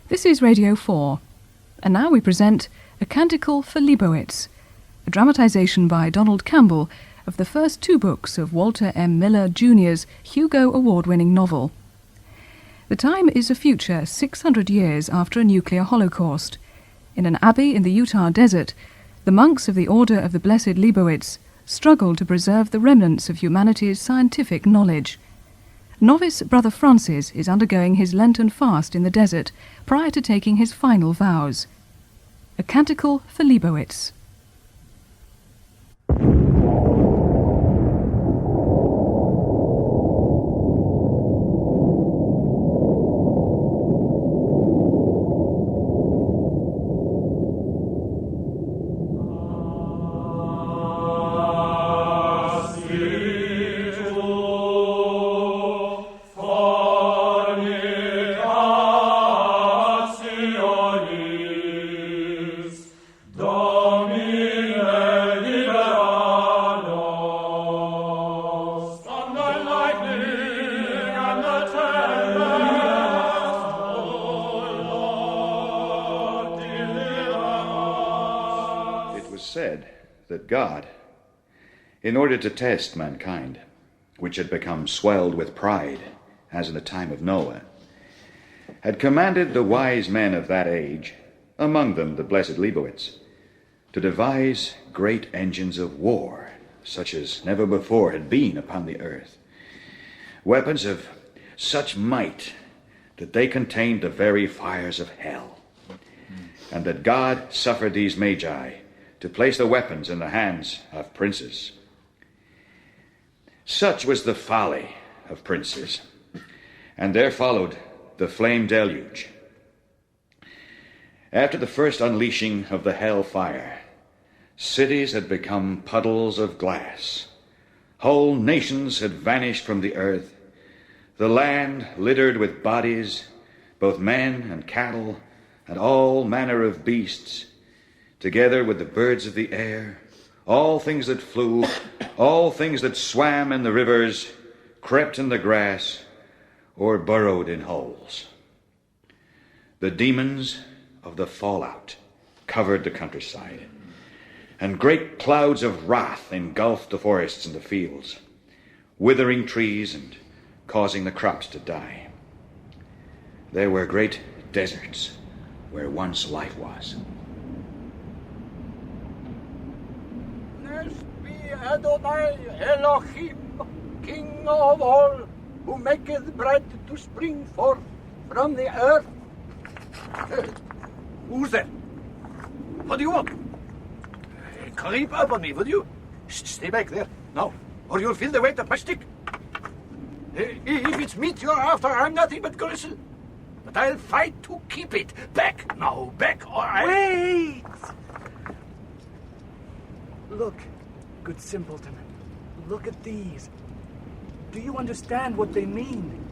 This is Radio 4, and now we present A Canticle for Leibowitz, a dramatisation by Donald Campbell of the first two books of Walter M. Miller Jr.'s Hugo Award-winning novel. The time is a future 600 years after a nuclear holocaust. In an abbey in the Utah desert, the monks of the Order of the Blessed Leibowitz struggle to preserve the remnants of humanity's scientific knowledge. Novice Brother Francis is undergoing his Lenten fast in the desert prior to taking his final vows. A Canticle for Leibowitz. Said that God, in order to test mankind, which had become swelled with pride, as in the time of Noah, had commanded the wise men of that age, among them the blessed Leibowitz, to devise great engines of war, such as never before had been upon the earth, weapons of such might that they contained the very fires of hell, and that God suffered these magi to place the weapons in the hands of princes. Such was the folly of princes, and there followed the flame deluge. After the first unleashing of the hell fire, cities had become puddles of glass, whole nations had vanished from the earth, the land littered with bodies, both men and cattle, and all manner of beasts, together with the birds of the air, all things that flew, all things that swam in the rivers, crept in the grass, or burrowed in holes. The demons of the fallout covered the countryside, and great clouds of wrath engulfed the forests and the fields, withering trees and causing the crops to die. There were great deserts where once life was. Adonai Elohim, King of all, who maketh bread to spring forth from the earth. Who's there? What do you want? Creep up on me, would you? Stay back there, now, or you'll feel the weight of my stick. If it's meat you're after, I'm nothing but gristle. But I'll fight to keep it. Back, now, back, or I... Wait! Look, good simpleton, look at these. Do you understand what they mean?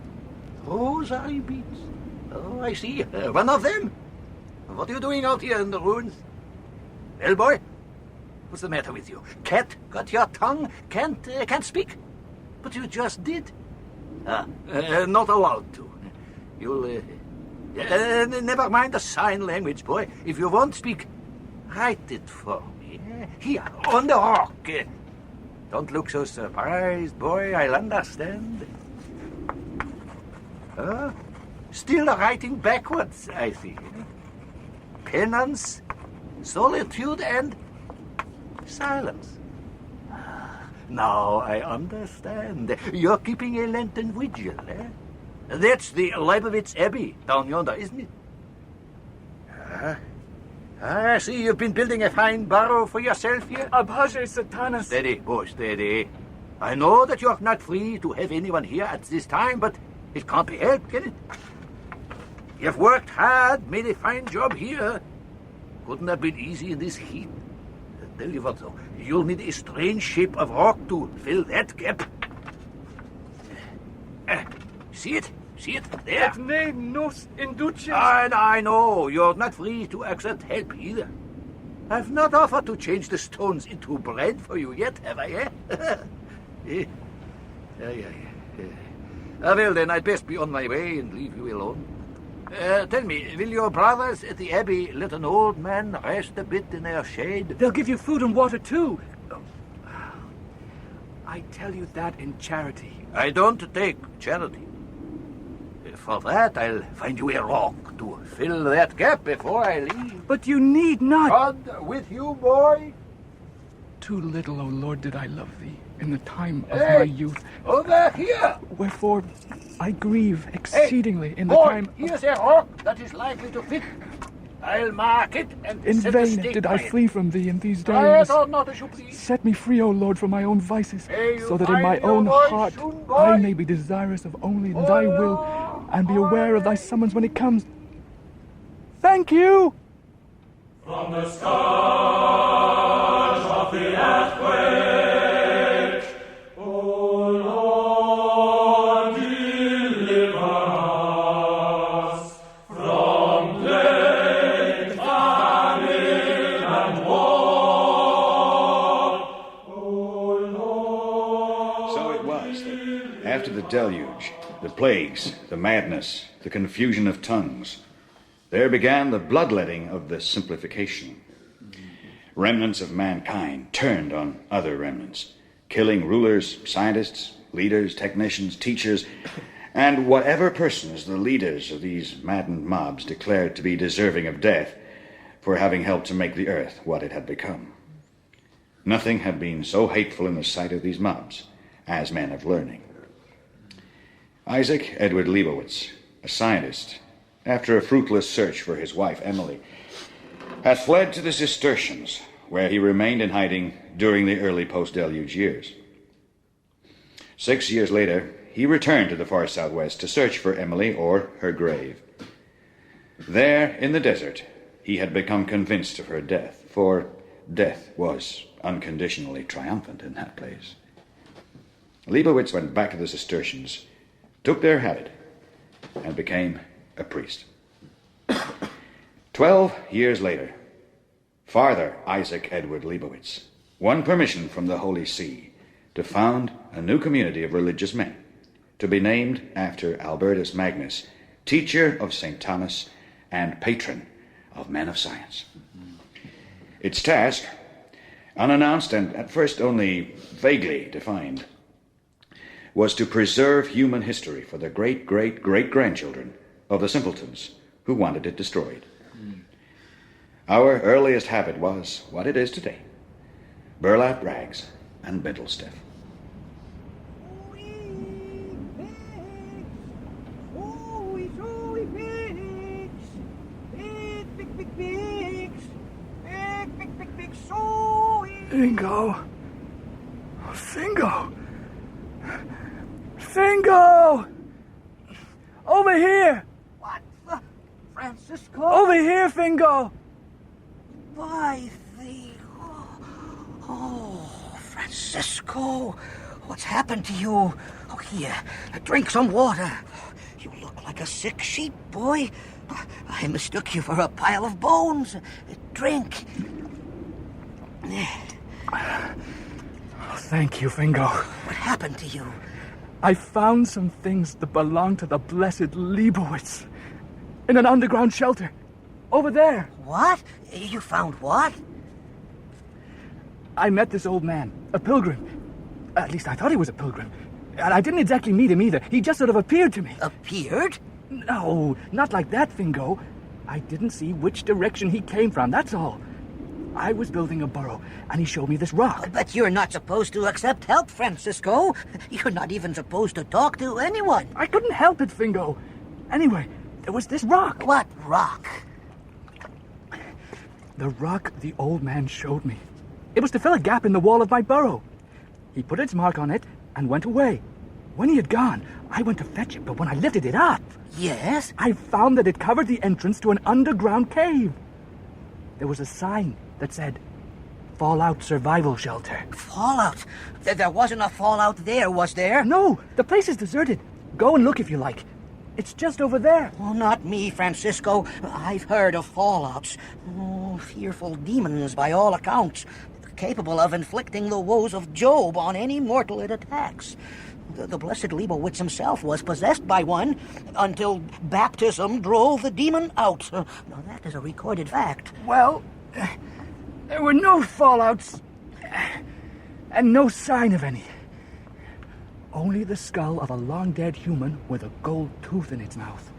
Rosary beads. Oh, I see. One of them. What are you doing out here in the ruins? Well, boy, what's the matter with you? Cat got your tongue? Can't speak? But you just did. Not allowed to. You'll... never mind the sign language, boy. If you won't speak, write it for me. Here, on the rock. Don't look so surprised, boy. I'll understand. Still writing backwards, I see. Penance, solitude, and silence. Now I understand. You're keeping a Lenten vigil, eh? That's the Leibowitz Abbey down yonder, isn't it? I see you've been building a fine burrow for yourself here. Abhage Satanas. Steady, boy, steady. I know that you're not free to have anyone here at this time, but it can't be helped, can it? You've worked hard, made a fine job here. Couldn't have been easy in this heat. I tell you what, though, you'll need a strange shape of rock to fill that gap. See it? See it? There. Et ne nos induces. I know. You're not free to accept help either. I've not offered to change the stones into bread for you yet, have I, eh? Well, then, I'd best be on my way and leave you alone. Tell me, will your brothers at the Abbey let an old man rest a bit in their shade? They'll give you food and water too. I tell you that in charity. I don't take charity. For that, I'll find you a rock to fill that gap before I leave. But you need not. God with you, boy. Too little, O Lord, did I love thee in the time of my youth. Over here. Wherefore I grieve exceedingly in the Boy, time. here's a rock that is likely to fit. I'll mark it and In set a vain stake did by I it. flee from thee in these Quiet days. or not, as you please. Set me free, O Lord, from my own vices, May you so that in my find your own voice heart soon, boy. I may be desirous of only thy will, and be aware of thy summons when it comes. Thank you! From the scourge of the earthquake, O Lord, deliver us from plague, famine, and war. O Lord. So it was that after the deluge, the plagues, the madness, the confusion of tongues, there began the bloodletting of the simplification. Remnants of mankind turned on other remnants, killing rulers, scientists, leaders, technicians, teachers, and whatever persons the leaders of these maddened mobs declared to be deserving of death for having helped to make the earth what it had become. Nothing had been so hateful in the sight of these mobs as men of learning. Isaac Edward Leibowitz, a scientist, after a fruitless search for his wife Emily, hath fled to the Cistercians, where he remained in hiding during the early post-deluge years. 6 years later, he returned to the far southwest to search for Emily or her grave. There, in the desert, he had become convinced of her death, for death was unconditionally triumphant in that place. Leibowitz went back to the Cistercians, took their habit, and became a priest. 12 years later, Father Isaac Edward Leibowitz won permission from the Holy See to found a new community of religious men, to be named after Albertus Magnus, teacher of St. Thomas and patron of men of science. Its task, unannounced and at first only vaguely defined, was to preserve human history for the great-great-great-grandchildren of the simpletons who wanted it destroyed. Our earliest habit was what it is today: burlap rags and bindle stuff. Fingo! Fingo! Fingo! Over here! What the? Francisco? Over here, Fingo! Why, Oh, Francisco. What's happened to you? Oh, here, drink some water. You look like a sick sheep, boy. I mistook you for a pile of bones. Drink. Thank you, Fingo. What happened to you? I found some things that belong to the blessed Leibowitz in an underground shelter. Over there. What? You found what? I met this old man, a pilgrim. At least I thought he was a pilgrim. And I didn't exactly meet him either. He just sort of appeared to me. Appeared? No, not like that, Fingo. I didn't see which direction he came from, that's all. I was building a burrow, and he showed me this rock. But you're not supposed to accept help, Francisco. You're not even supposed to talk to anyone. I couldn't help it, Fingo. Anyway, there was this rock. What rock? The rock the old man showed me. It was to fill a gap in the wall of my burrow. He put its mark on it and went away. When he had gone, I went to fetch it, but when I lifted it up... Yes? I found that it covered the entrance to an underground cave. There was a sign that said, Fallout Survival Shelter. Fallout? There wasn't a fallout there, was there? No, the place is deserted. Go and look if you like. It's just over there. Oh, not me, Francisco. I've heard of fallouts. Oh, fearful demons by all accounts, capable of inflicting the woes of Job on any mortal it attacks. The blessed Leibowitz himself was possessed by one until baptism drove the demon out. Now, that is a recorded fact. Well, there were no fallouts and no sign of any. Only the skull of a long-dead human with a gold tooth in its mouth.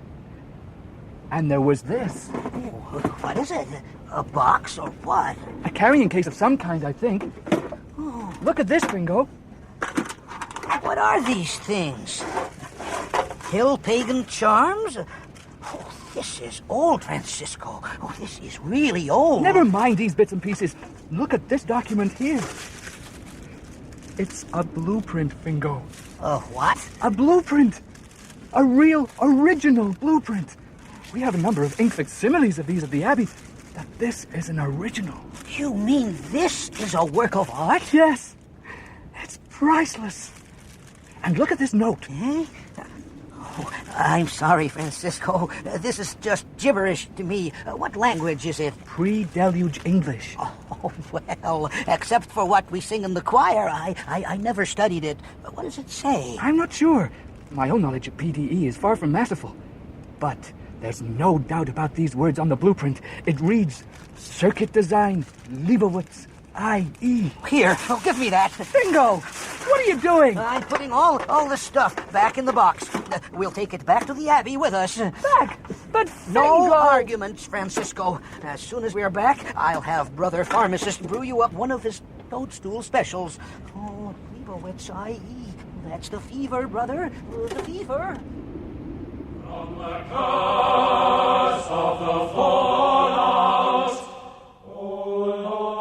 And there was this. Oh, what is it? A box or what? A carrying case of some kind, I think. Oh. Look at this, Bingo. What are these things? Hill pagan charms? Oh, this is old, Francisco. Oh, this is really old. Never mind these bits and pieces. Look at this document here. It's a blueprint, Bingo. A what? A blueprint. A real, original blueprint. We have a number of ink facsimiles of these at the Abbey, but this is an original. You mean this is a work of art? Yes. It's priceless. And look at this note. Eh? Oh, I'm sorry, Francisco. This is just gibberish to me. What language is it? Pre-deluge English. Oh, well, except for what we sing in the choir, I never studied it. What does it say? I'm not sure. My own knowledge of PDE is far from masterful. But there's no doubt about these words on the blueprint. It reads, Circuit Design, Leibowitz, I.E. Here, give me that. Bingo! What are you doing? I'm putting all the stuff back in the box. We'll take it back to the Abbey with us. Back? But No Bingo! arguments, Francisco. As soon as we're back, I'll have Brother Pharmacist brew you up one of his toadstool specials. Oh, Leibowitz, I.E. That's the fever, brother. The fever. From the curse of the fallout, O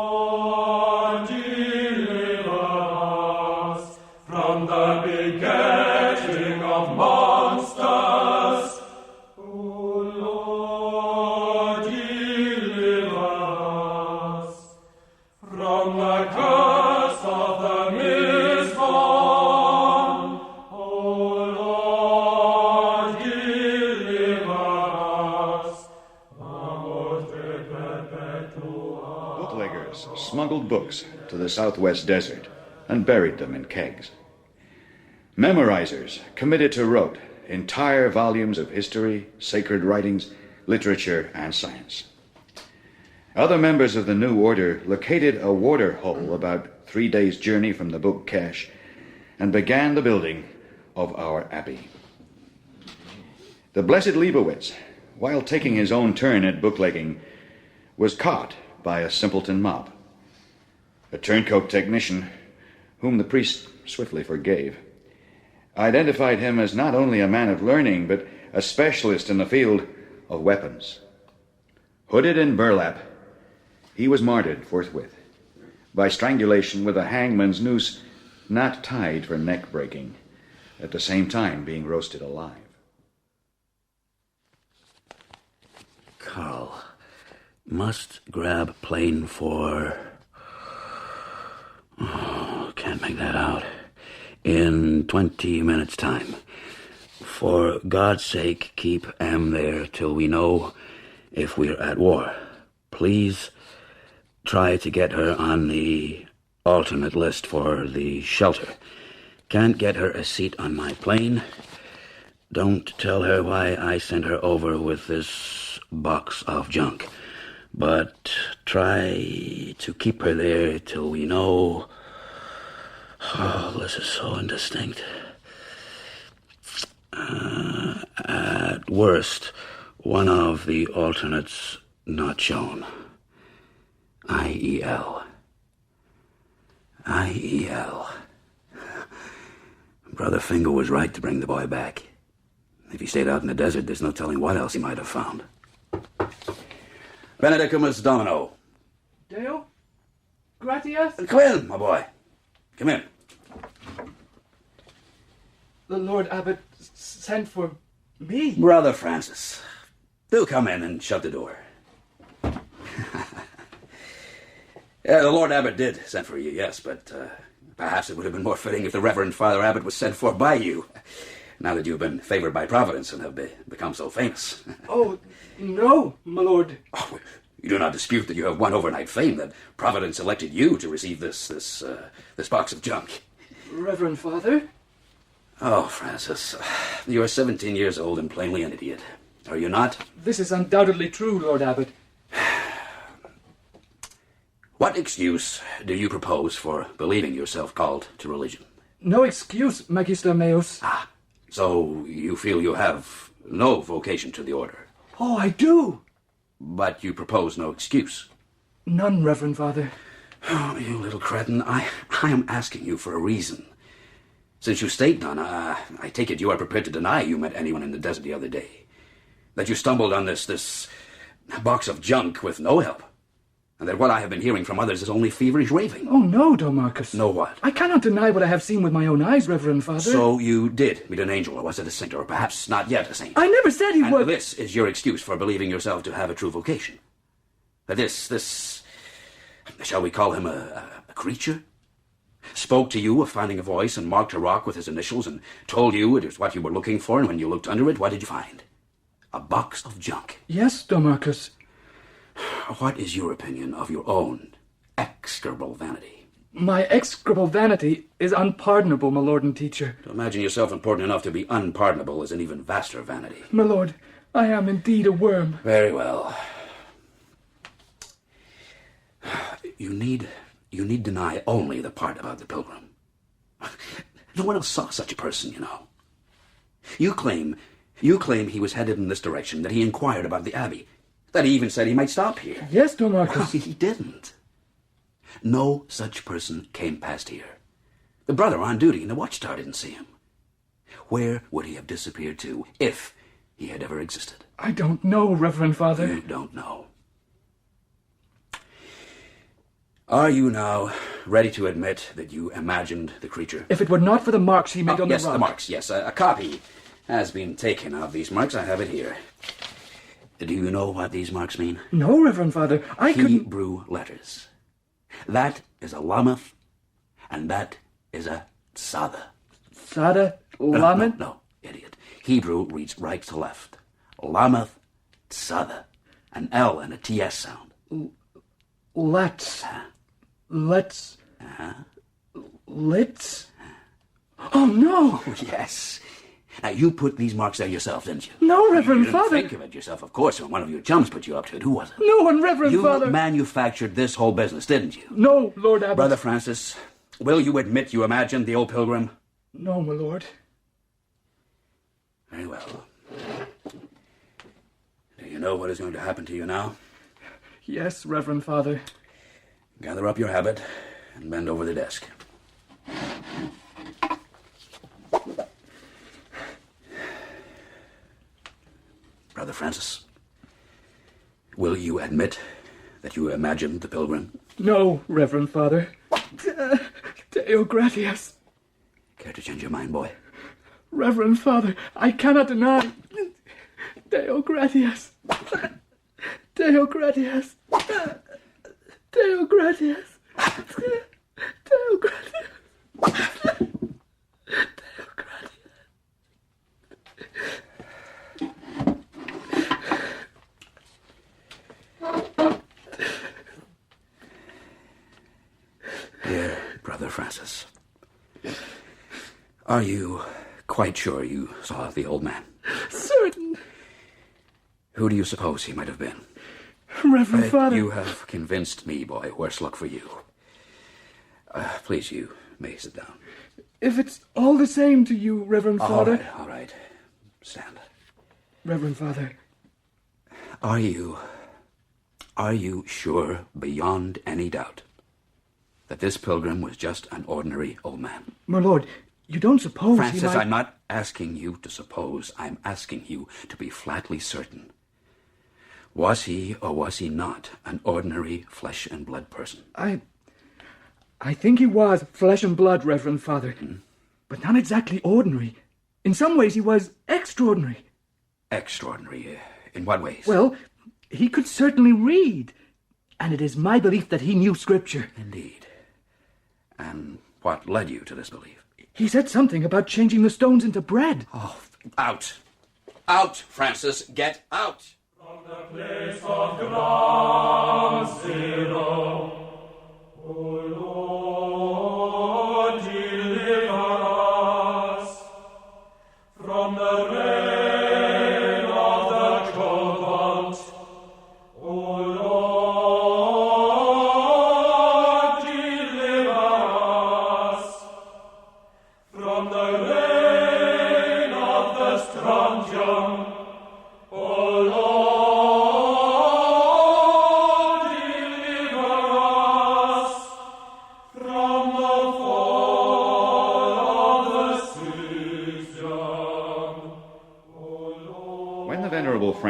Lord, deliver us from the begetting of monsters. O Lord, deliver us from the curse of the misborn. O Lord, deliver us. Bootleggers smuggled books to the southwest desert and buried them in kegs. Memorizers committed to rote entire volumes of history, sacred writings, literature, and science. Other members of the new order located a water hole about 3 days' journey from the book cache and began the building of our abbey. The blessed Leibowitz, while taking his own turn at booklegging, was caught by a simpleton mob. A turncoat technician, whom the priest swiftly forgave, identified him as not only a man of learning, but a specialist in the field of weapons. Hooded in burlap, he was martyred forthwith by strangulation with a hangman's noose not tied for neck breaking, at the same time being roasted alive. Carl, must grab plane for... Oh, can't make that out. In 20 minutes' time. For God's sake, keep M there till we know if we're at war. Please try to get her on the alternate list for the shelter. Can't get her a seat on my plane. Don't tell her why I sent her over with this box of junk. But try to keep her there till we know... Oh, this is so indistinct. At worst, one of the alternates not shown. IEL. IEL. Brother Fingal was right to bring the boy back. If he stayed out in the desert, there's no telling what else he might have found. Benedicamus Domino. Deo? Gratias? Come in, my boy. Come in. The Lord Abbot sent for me. Brother Francis. Do come in and shut the door. Yeah, the Lord Abbot did send for you, yes, but perhaps it would have been more fitting if the Reverend Father Abbot was sent for by you, now that you've been favored by Providence and have become so famous. Oh, no, my lord. Oh, you do not dispute that you have won overnight fame, that Providence elected you to receive this box of junk. Reverend Father, Oh, Francis, you are 17 years old and plainly an idiot. Are you not? This is undoubtedly true, Lord Abbot. What excuse do you propose for believing yourself called to religion? No excuse, Magister Meus. Ah, so you feel you have no vocation to the order. Oh, I do. But you propose no excuse. None, Reverend Father. Oh, you little cretin, I am asking you for a reason. Since you state none, I take it you are prepared to deny you met anyone in the desert the other day. That you stumbled on this box of junk with no help. And that what I have been hearing from others is only feverish raving. Oh, no, Domarchus. No what? I cannot deny what I have seen with my own eyes, Reverend Father. So you did meet an angel, or was it a saint, or perhaps not yet a saint? I never said he and was... this is your excuse for believing yourself to have a true vocation. That this, shall we call him a creature? Spoke to you of finding a voice and marked a rock with his initials and told you it was what you were looking for, and when you looked under it, what did you find? A box of junk. Yes, Domarchus. What is your opinion of your own execrable vanity? My execrable vanity is unpardonable, my lord and teacher. To imagine yourself important enough to be unpardonable is an even vaster vanity. My lord, I am indeed a worm. Very well. You need deny only the part about the pilgrim. No one else saw such a person, you know. You claim he was headed in this direction, that he inquired about the abbey, that he even said he might stop here. Yes, Domarchus. He didn't. No such person came past here. The brother on duty in the watchtower didn't see him. Where would he have disappeared to, if he had ever existed? I don't know, Reverend Father. You don't know. Are you now ready to admit that you imagined the creature? If it were not for the marks he made on yes, the rock... the marks, yes. A copy has been taken of these marks. I have it here. Do you know what these marks mean? No, Reverend Father. I couldn't... Hebrew letters. That is a Lameth, and that is a Tzada. Tzada? Lamed? No, idiot. Hebrew reads right to left. Lameth, Tzada. An L and a TS sound. Let's... Let's... Oh, no! Oh, yes. Now, you put these marks there yourself, didn't you? No, Reverend You didn't Father. think of it yourself, of course, when one of your chums put you up to it. Who was it? No one, Reverend Father. You manufactured this whole business, didn't you? No, Lord Abbot. Brother Francis, will you admit you imagined the old pilgrim? No, my lord. Very well. Do you know what is going to happen to you now? Yes, Reverend Father. Gather up your habit and bend over the desk. Brother Francis, will you admit that you imagined the pilgrim? No, Reverend Father. Deo gratias. Care to change your mind, boy? Reverend Father, I cannot deny. Deo gratias. Deo gratias. Deo gratias. Deo gratias. Deo gratias. Dear Brother Francis, are you quite sure you saw the old man? Certain. Who do you suppose he might have been? Reverend Father. You have convinced me, boy. Worse luck for you. Please, you may sit down. If it's all the same to you, Reverend Father... All right. Stand. Reverend Father. Are you sure, beyond any doubt, that this pilgrim was just an ordinary old man? My lord, you don't suppose Francis, he might... I'm not asking you to suppose. I'm asking you to be flatly certain. Was he or was he not an ordinary flesh and blood person? I think he was flesh and blood, Reverend Father. But not exactly ordinary. In some ways he was extraordinary. Extraordinary? In what ways? Well, he could certainly read. And it is my belief that he knew Scripture. Indeed. And what led you to this belief? He said something about changing the stones into bread. Oh, out. Out, Francis. Get out. From the place of ground zero, O Lord, deliver us.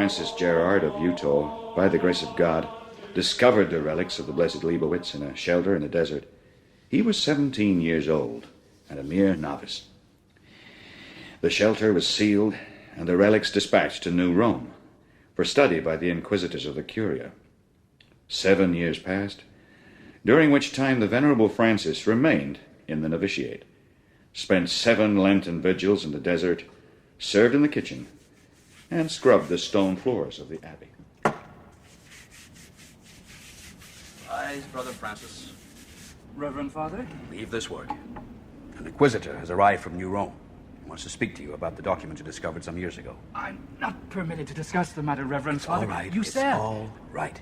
Francis Gerard of Utah, by the grace of God, discovered the relics of the blessed Leibowitz in a shelter in the desert, he was 17 years old and a mere novice. The shelter was sealed and the relics dispatched to New Rome for study by the inquisitors of the Curia. 7 years passed, during which time the Venerable Francis remained in the novitiate, spent 7 Lenten vigils in the desert, served in the kitchen, and scrubbed the stone floors of the abbey. Rise, Brother Francis. Reverend Father? Leave this work. An inquisitor has arrived from New Rome. He wants to speak to you about the documents you discovered some years ago. I'm not permitted to discuss the matter, Reverend Father. All right. You said... all right.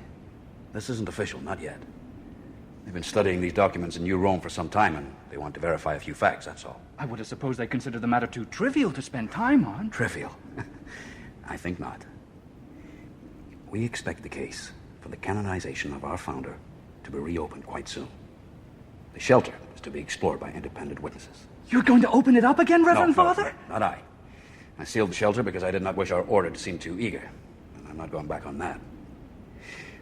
This isn't official, not yet. They've been studying these documents in New Rome for some time, and they want to verify a few facts, that's all. I would have supposed they consider the matter too trivial to spend time on. Trivial? I think not. We expect the case for the canonization of our founder to be reopened quite soon. The shelter is to be explored by independent witnesses. You're going to open it up again, Reverend Father? No, not I. I sealed the shelter because I did not wish our order to seem too eager, and I'm not going back on that.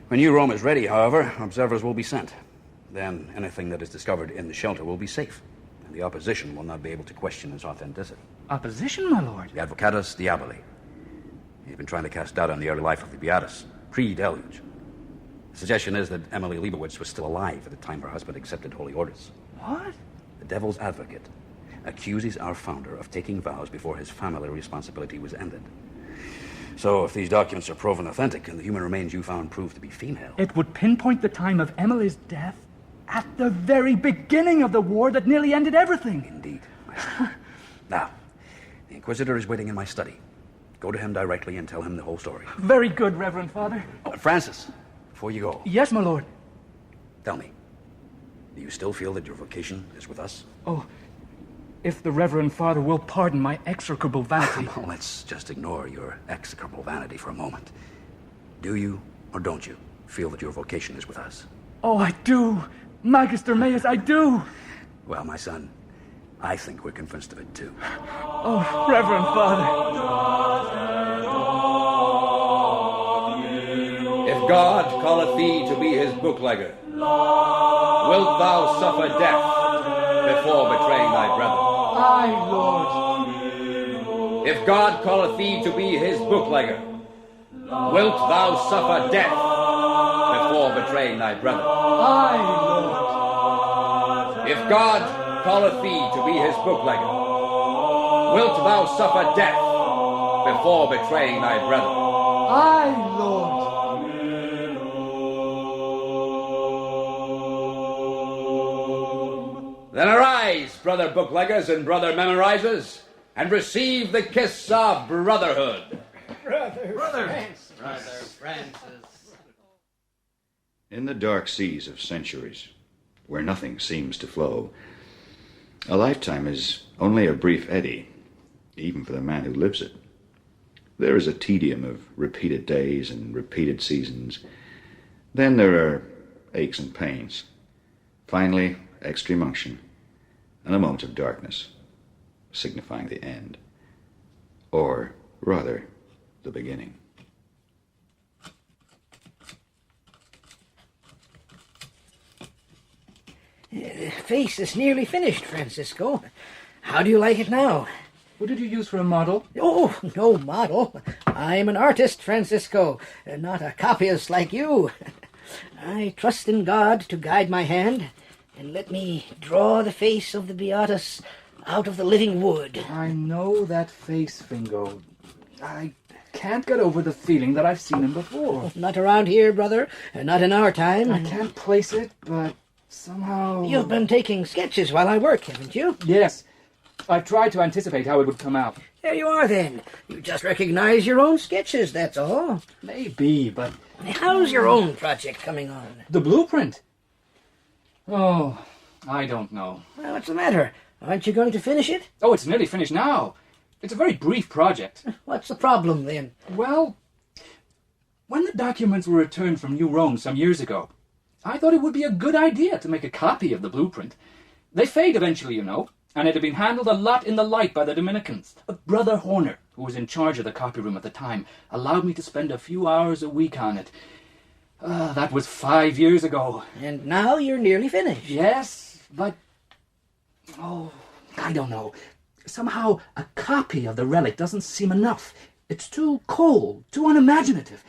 When New Rome is ready, however, observers will be sent. Then anything that is discovered in the shelter will be safe, and the opposition will not be able to question its authenticity. Opposition, my lord? The Advocatus Diaboli. He's been trying to cast doubt on the early life of the Beatus, pre-deluge. The suggestion is that Emily Leibowitz was still alive at the time her husband accepted holy orders. What? The devil's advocate accuses our founder of taking vows before his family responsibility was ended. So if these documents are proven authentic and the human remains you found prove to be female... It would pinpoint the time of Emily's death at the very beginning of the war that nearly ended everything. Indeed. Now, the Inquisitor is waiting in my study. Go to him directly and tell him the whole story. Very good, Reverend Father. Francis, before you go, Yes, my lord. tell me, do you still feel that your vocation is with us? Oh, if the Reverend Father will pardon my execrable vanity. Well, let's just ignore your execrable vanity for a moment. Do you, or don't you, feel that your vocation is with us? Oh, I do. Magister Maius, I do. Well, my son, I think we're convinced of it too. Oh, Reverend Father. If God calleth thee to be his booklegger, wilt thou suffer death before betraying thy brother? Aye, Lord. If God calleth thee to be his booklegger, wilt thou suffer death before betraying thy brother? Aye, Lord. If God calleth thee to be his booklegger, wilt thou suffer death before betraying thy brother? Aye, Lord. Then arise, brother bookleggers and brother memorizers, and receive the kiss of brotherhood. Brother! In the dark seas of centuries, where nothing seems to flow, a lifetime is only a brief eddy, even for the man who lives it. There is a tedium of repeated days and repeated seasons. Then there are aches and pains. Finally, extreme unction, and a moment of darkness, signifying the end. Or, rather, the beginning. The face is nearly finished, Francisco. How do you like it now? What did you use for a model? Oh, no model. I'm an artist, Francisco, not a copyist like you. I trust in God to guide my hand, and let me draw the face of the Beatus out of the living wood. I know that face, Fingo. I can't get over the feeling that I've seen him before. Not around here, brother. Not in our time. I can't place it, but somehow... You've been taking sketches while I work, haven't you? Yes. I tried to anticipate how it would come out. There you are, then. You just recognize your own sketches, that's all. Maybe, but... How's your own project coming on? The blueprint? Oh, I don't know. Well, what's the matter? Aren't you going to finish it? Oh, it's nearly finished now. It's a very brief project. What's the problem, then? Well, when the documents were returned from New Rome some years ago, I thought it would be a good idea to make a copy of the blueprint. They fade eventually, you know, and it had been handled a lot in the light by the Dominicans. Brother Horner who was in charge of the copy room at the time, allowed me to spend a few hours a week on it. That was 5 years ago. And now you're nearly finished. Yes, but... oh, I don't know. Somehow a copy of the relic doesn't seem enough. It's too cold, too unimaginative.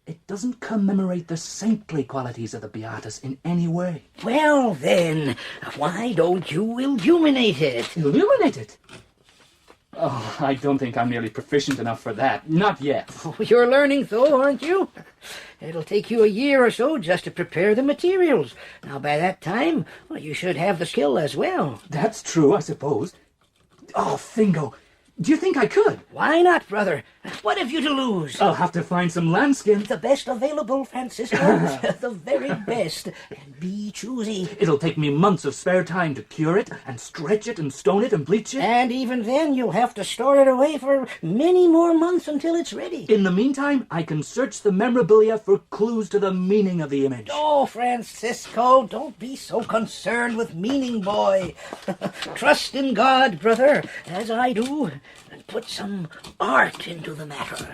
It doesn't commemorate the saintly qualities of the Beatus in any way. Well, then, why don't you illuminate it? Illuminate it? Oh, I don't think I'm nearly proficient enough for that. Not yet. Oh, you're learning, though, aren't you? It'll take you a year or so just to prepare the materials. Now, by that time, well, you should have the skill as well. That's true, I suppose. Oh, Fingo, do you think I could? Why not, brother? What have you to lose? I'll have to find some lambskin. The best available, Francisco. The very best. And be choosy. It'll take me months of spare time to cure it, and stretch it, and stone it, and bleach it. And even then, you'll have to store it away for many more months until it's ready. In the meantime, I can search the memorabilia for clues to the meaning of the image. Oh, Francisco, don't be so concerned with meaning, boy. Trust in God, brother, as I do, and put some art into the matter.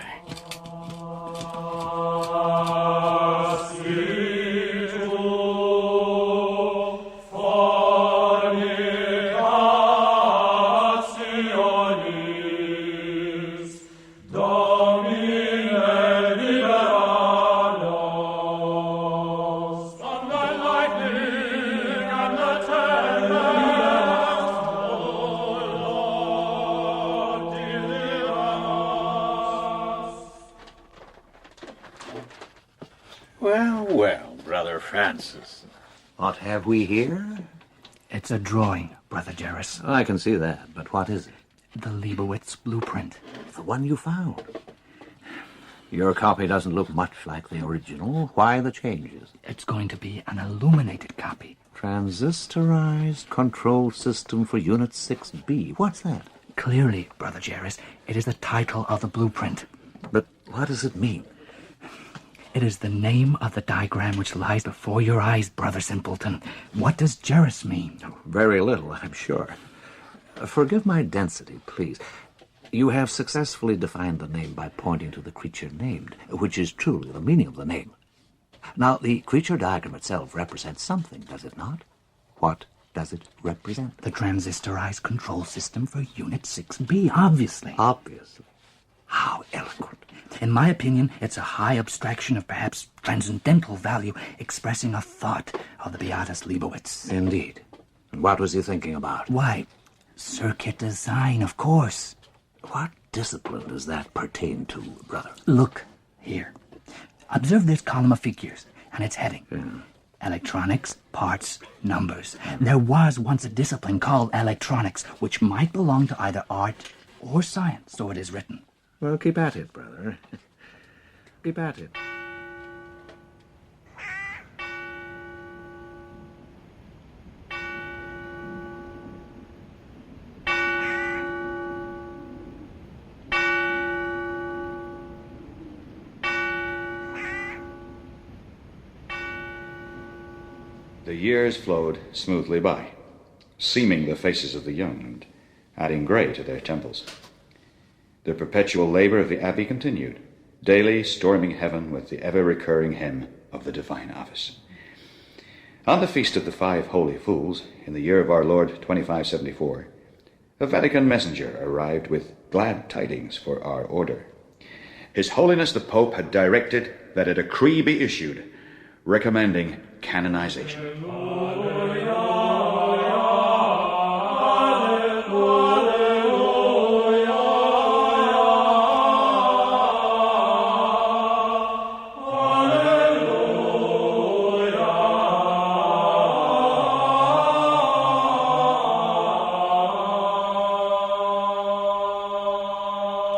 Well, Brother Francis, what have we here? It's a drawing, Brother Jerris. I can see that, but what is it? The Leibowitz blueprint. The one you found. Your copy doesn't look much like the original. Why the changes? It's going to be an illuminated copy. Transistorized control system for Unit 6B. What's that? Clearly, Brother Jerris, it is the title of the blueprint. But what does it mean? It is the name of the diagram which lies before your eyes, Brother Simpleton. What does Jerris mean? Very little, I'm sure. Forgive my density, please. You have successfully defined the name by pointing to the creature named, which is truly the meaning of the name. Now, the creature diagram itself represents something, does it not? What does it represent? The transistorized control system for Unit 6B, obviously. Obviously. How eloquent. In my opinion, it's a high abstraction of perhaps transcendental value, expressing a thought of the Beatus Leibowitz. Indeed. And what was he thinking about? Why, circuit design, of course. What discipline does that pertain to, brother? Look here. Observe this column of figures and its heading. Electronics, parts, numbers. There was once a discipline called electronics, which might belong to either art or science, so it is written. Well, keep at it, brother. Keep at it. The years flowed smoothly by, seaming the faces of the young and adding grey to their temples. The perpetual labor of the abbey continued, daily storming heaven with the ever-recurring hymn of the divine office. On the feast of the 5 Holy Fools, in the year of our Lord 2574, a Vatican messenger arrived with glad tidings for our order. His Holiness the Pope had directed that a decree be issued recommending canonization.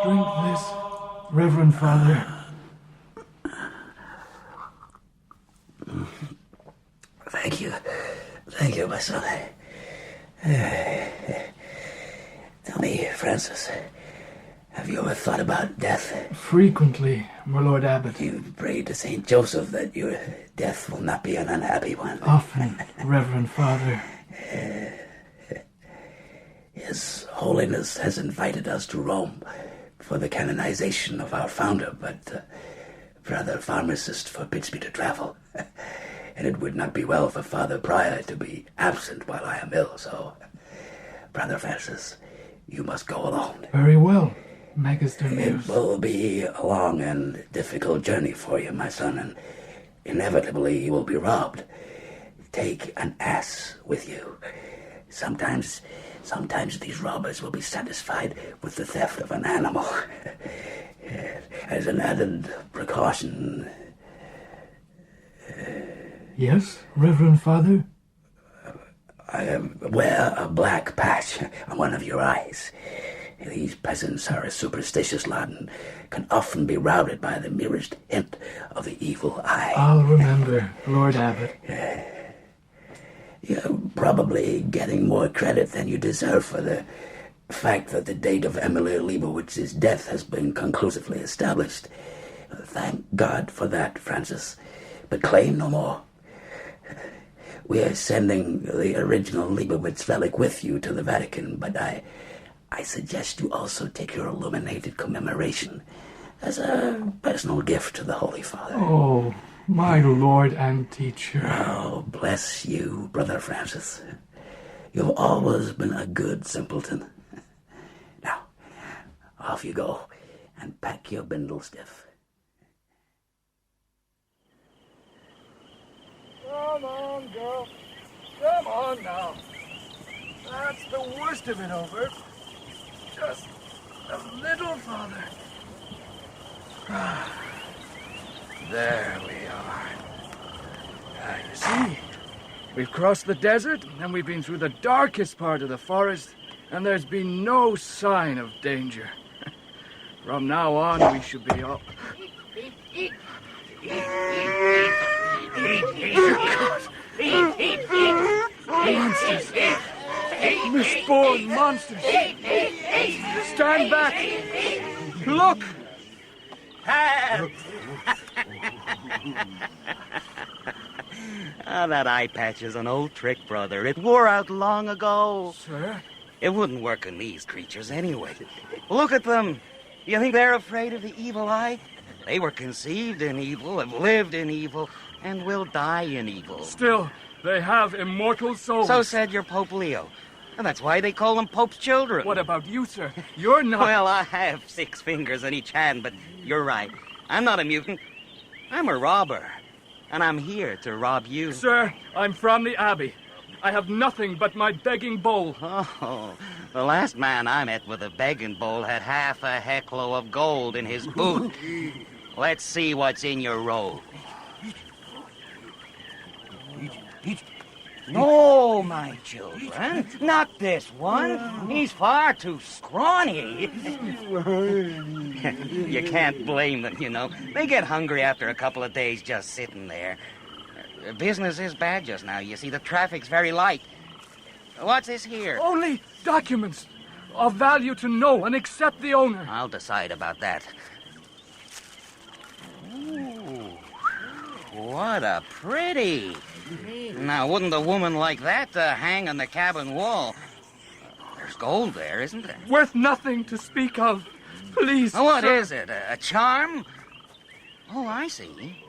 Drink this, Reverend Father. Thank you, my son. Tell me, Francis, have you ever thought about death? Frequently, my Lord Abbot. You prayed to St. Joseph that your death will not be an unhappy one. Often, Reverend Father. His Holiness has invited us to Rome for the canonization of our founder, but Brother Pharmacist forbids me to travel. And it would not be well for Father Prior to be absent while I am ill, so, Brother Francis, you must go alone. Very well, Magister It Muse. will be a long and difficult journey for you, my son, and inevitably you will be robbed. Take an ass with you. Sometimes these robbers will be satisfied with the theft of an animal. As an added precaution. Yes, Reverend Father? Wear a black patch on one of your eyes. These peasants are a superstitious lot and can often be routed by the merest hint of the evil eye. I'll remember, Lord Abbot. You're probably getting more credit than you deserve for the fact that the date of Emily Leibowitz's death has been conclusively established. Thank God for that, Francis. But claim no more. We are sending the original Leibowitz relic with you to the Vatican, but I suggest you also take your illuminated commemoration as a personal gift to the Holy Father. Oh, my Lord and teacher. Oh, bless you, Brother Francis. You've always been a good simpleton. Now, off you go, and pack your bindle stiff. Come on, girl. Come on now. That's the worst of it over. Just a little farther. There we are. You see, we've crossed the desert, and we've been through the darkest part of the forest, and there's been no sign of danger. From now on, we should be up. Monsters! Mistborn monsters! Stand back! Look! That eye patch is an old trick, brother. It wore out long ago. Sir? It wouldn't work on these creatures anyway. Look at them. You think they're afraid of the evil eye? They were conceived in evil, have lived in evil, and will die in evil. Still, they have immortal souls. So said your Pope Leo. And that's why they call them Pope's children. What about you, sir? You're not... Well, I have 6 fingers on each hand, but you're right. I'm not a mutant. I'm a robber. And I'm here to rob you. Sir, I'm from the Abbey. I have nothing but my begging bowl. Oh, the last man I met with a begging bowl had half a hecklo of gold in his boot. Let's see what's in your robe. No, my children, not this one. He's far too scrawny. You can't blame them, you know. They get hungry after a couple of days just sitting there. Business is bad just now. You see, the traffic's very light. What's this here? Only documents of value to know and accept the owner. I'll decide about that. Ooh, what a pretty. Now, wouldn't a woman like that hang on the cabin wall? There's gold there, isn't there? Worth nothing to speak of. Please, What sir. is it? A charm? Oh, I see.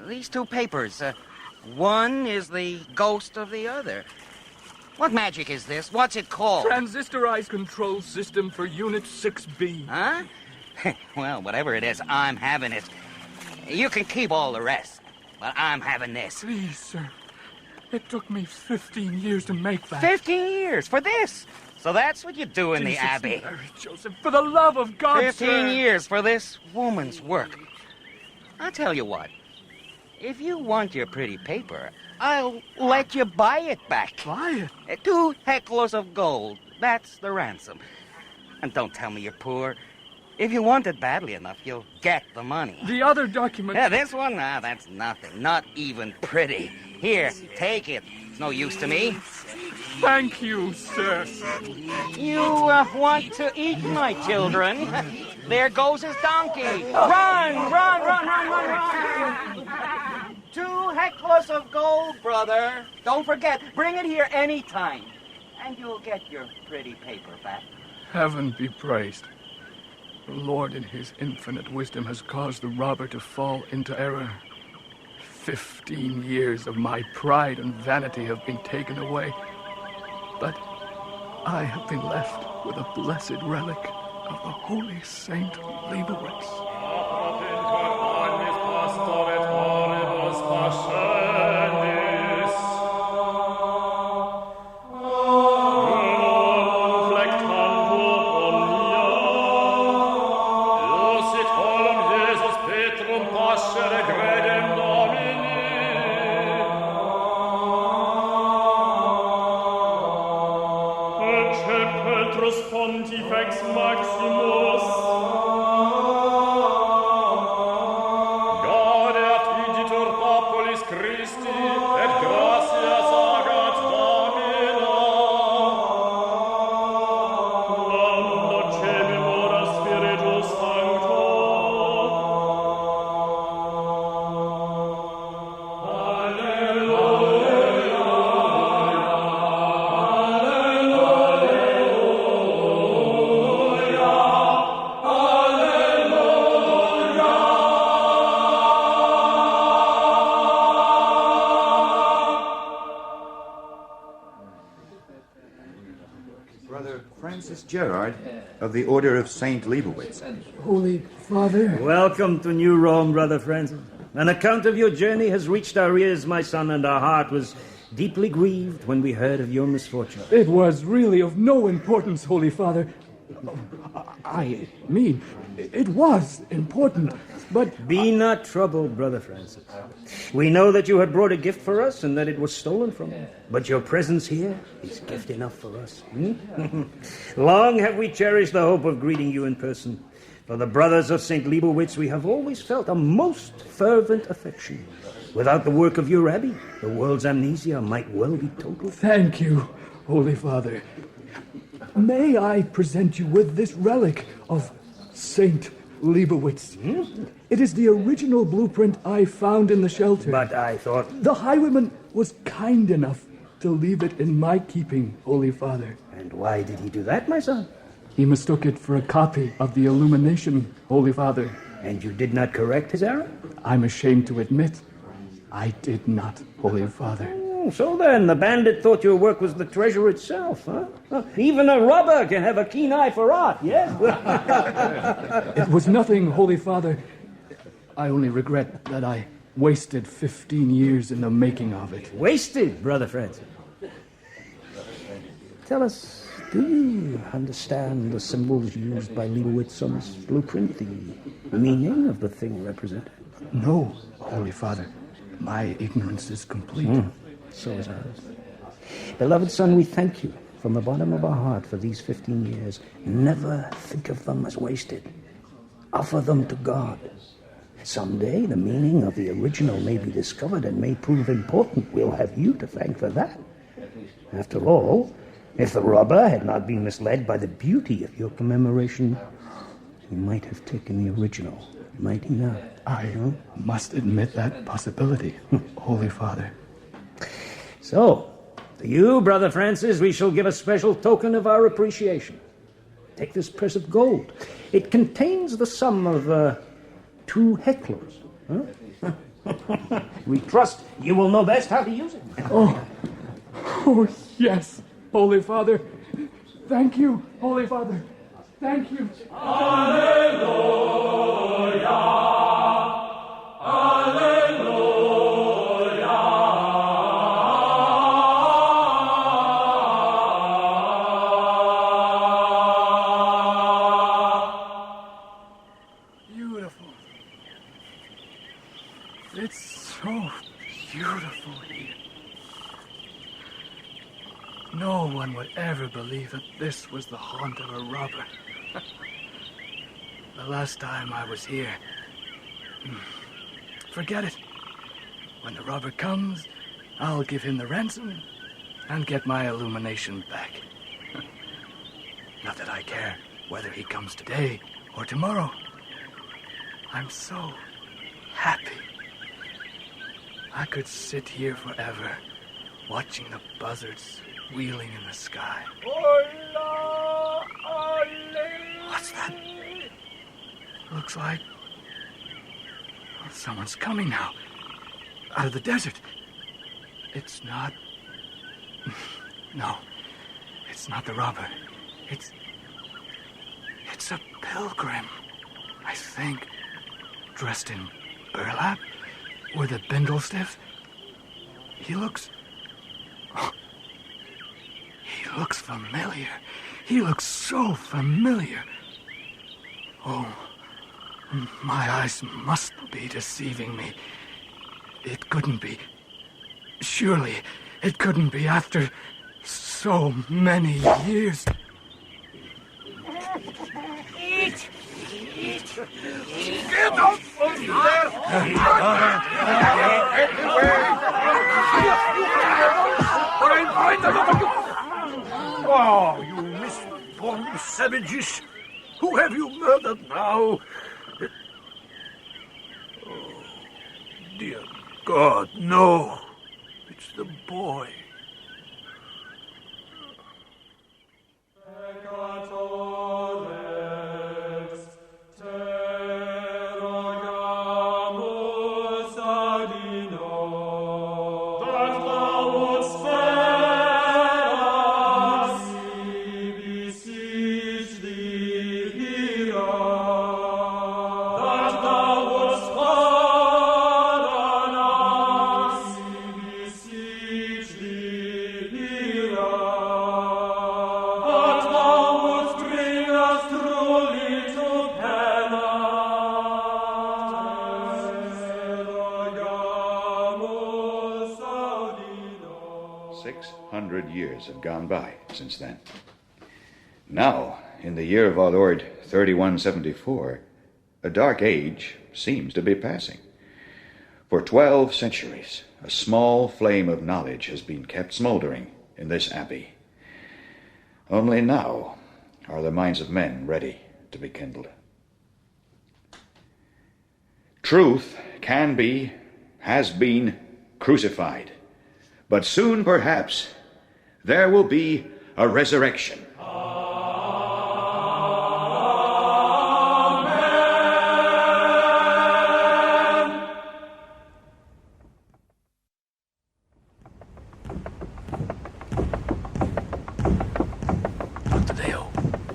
These 2 papers. One is the ghost of the other. What magic is this? What's it called? Transistorized control system for Unit 6B. Huh? Well, whatever it is, I'm having it. You can keep all the rest, but I'm having this. Please, sir. It took me 15 years to make that. 15 years for this? So that's what you do in the Jesus Abbey. Mary, Joseph, for the love of God, 15 sir. years for this woman's work. I'll tell you what. If you want your pretty paper, I'll let you buy it back. Buy it? 2 hectares of gold. That's the ransom. And don't tell me you're poor. If you want it badly enough, you'll get the money. The other document... Yeah, this one? That's nothing. Not even pretty. Here, take it. It's no use to me. Thank you, sir. You want to eat, my children? There goes his donkey. Run, run, run, run, run, run. 2 hectares of gold, brother. Don't forget, bring it here anytime. And you'll get your pretty paper back. Heaven be praised. The Lord in his infinite wisdom has caused the robber to fall into error. 15 years of my pride and vanity have been taken away, but I have been left with a blessed relic of the holy Saint Leibowitz. Pontifex Maximus Gaudeat igitur populis Christi et gratias agat Domino Lambda cemimora Spiritus Sancto Brother Francis Gerard of the Order of St. Leibowitz. Holy Father. Welcome to New Rome, Brother Francis. An account of your journey has reached our ears, my son, and our heart was deeply grieved when we heard of your misfortune. It was really of no importance, Holy Father. I mean, it was important, but... Be not troubled, Brother Francis. We know that you had brought a gift for us and that it was stolen from you. But your presence here is gift enough for us. Long have we cherished the hope of greeting you in person. For the brothers of St. Leibowitz, we have always felt a most fervent affection. Without the work of your abbey, the world's amnesia might well be total. Thank you, Holy Father. May I present you with this relic of St. Leibowitz? It is the original blueprint I found in the shelter. But I thought... The highwayman was kind enough to leave it in my keeping, Holy Father. And why did he do that, my son? He mistook it for a copy of the Illumination, Holy Father. And you did not correct his error? I'm ashamed to admit, I did not, Holy Father. So then, the bandit thought your work was the treasure itself, huh? Even a robber can have a keen eye for art, yes? It was nothing, Holy Father. I only regret that I wasted 15 years in the making of it. Wasted, Brother Francis. Tell us, do you understand the symbols used by Leibowitz on this blueprint, the meaning of the thing represented? No, Holy Father. My ignorance is complete. So is ours. Beloved son, we thank you from the bottom of our heart for these 15 years. Never think of them as wasted. Offer them to God. Someday the meaning of the original may be discovered and may prove important. We'll have you to thank for that. After all, if the robber had not been misled by the beauty of your commemoration, he might have taken the original, might he not? I must admit that possibility, Holy Father. So, to you, Brother Francis, we shall give a special token of our appreciation. Take this purse of gold. It contains the sum of 2 hectares. Huh? We trust you will know best how to use it. Oh, yes, Holy Father. Thank you, Holy Father. Thank you. Alleluia. Alleluia. Beautiful. It's so beautiful here. No one would ever believe that this was the haunt of a robber. The last time I was here. Forget it. When the robber comes, I'll give him the ransom and get my illumination back. Not that I care whether he comes today or tomorrow. I'm so happy. I could sit here forever, watching the buzzards wheeling in the sky. What's that? Looks like someone's coming now. Out of the desert. It's not... No. It's not the robber. It's a pilgrim, I think. Dressed in burlap with a bindle stiff. He looks familiar. He looks so familiar. Oh, my eyes must be deceiving me. It couldn't be. Surely it couldn't be after so many years. Eat! Get up from there! Oh, you misborn savages! Who have you murdered now? Oh, dear God, no! It's the boy. Years have gone by since then. Now, in the year of our Lord 3174, a dark age seems to be passing. For 12 centuries, a small flame of knowledge has been kept smoldering in this abbey. Only now are the minds of men ready to be kindled. Truth can be, has been crucified, but soon perhaps there will be a resurrection.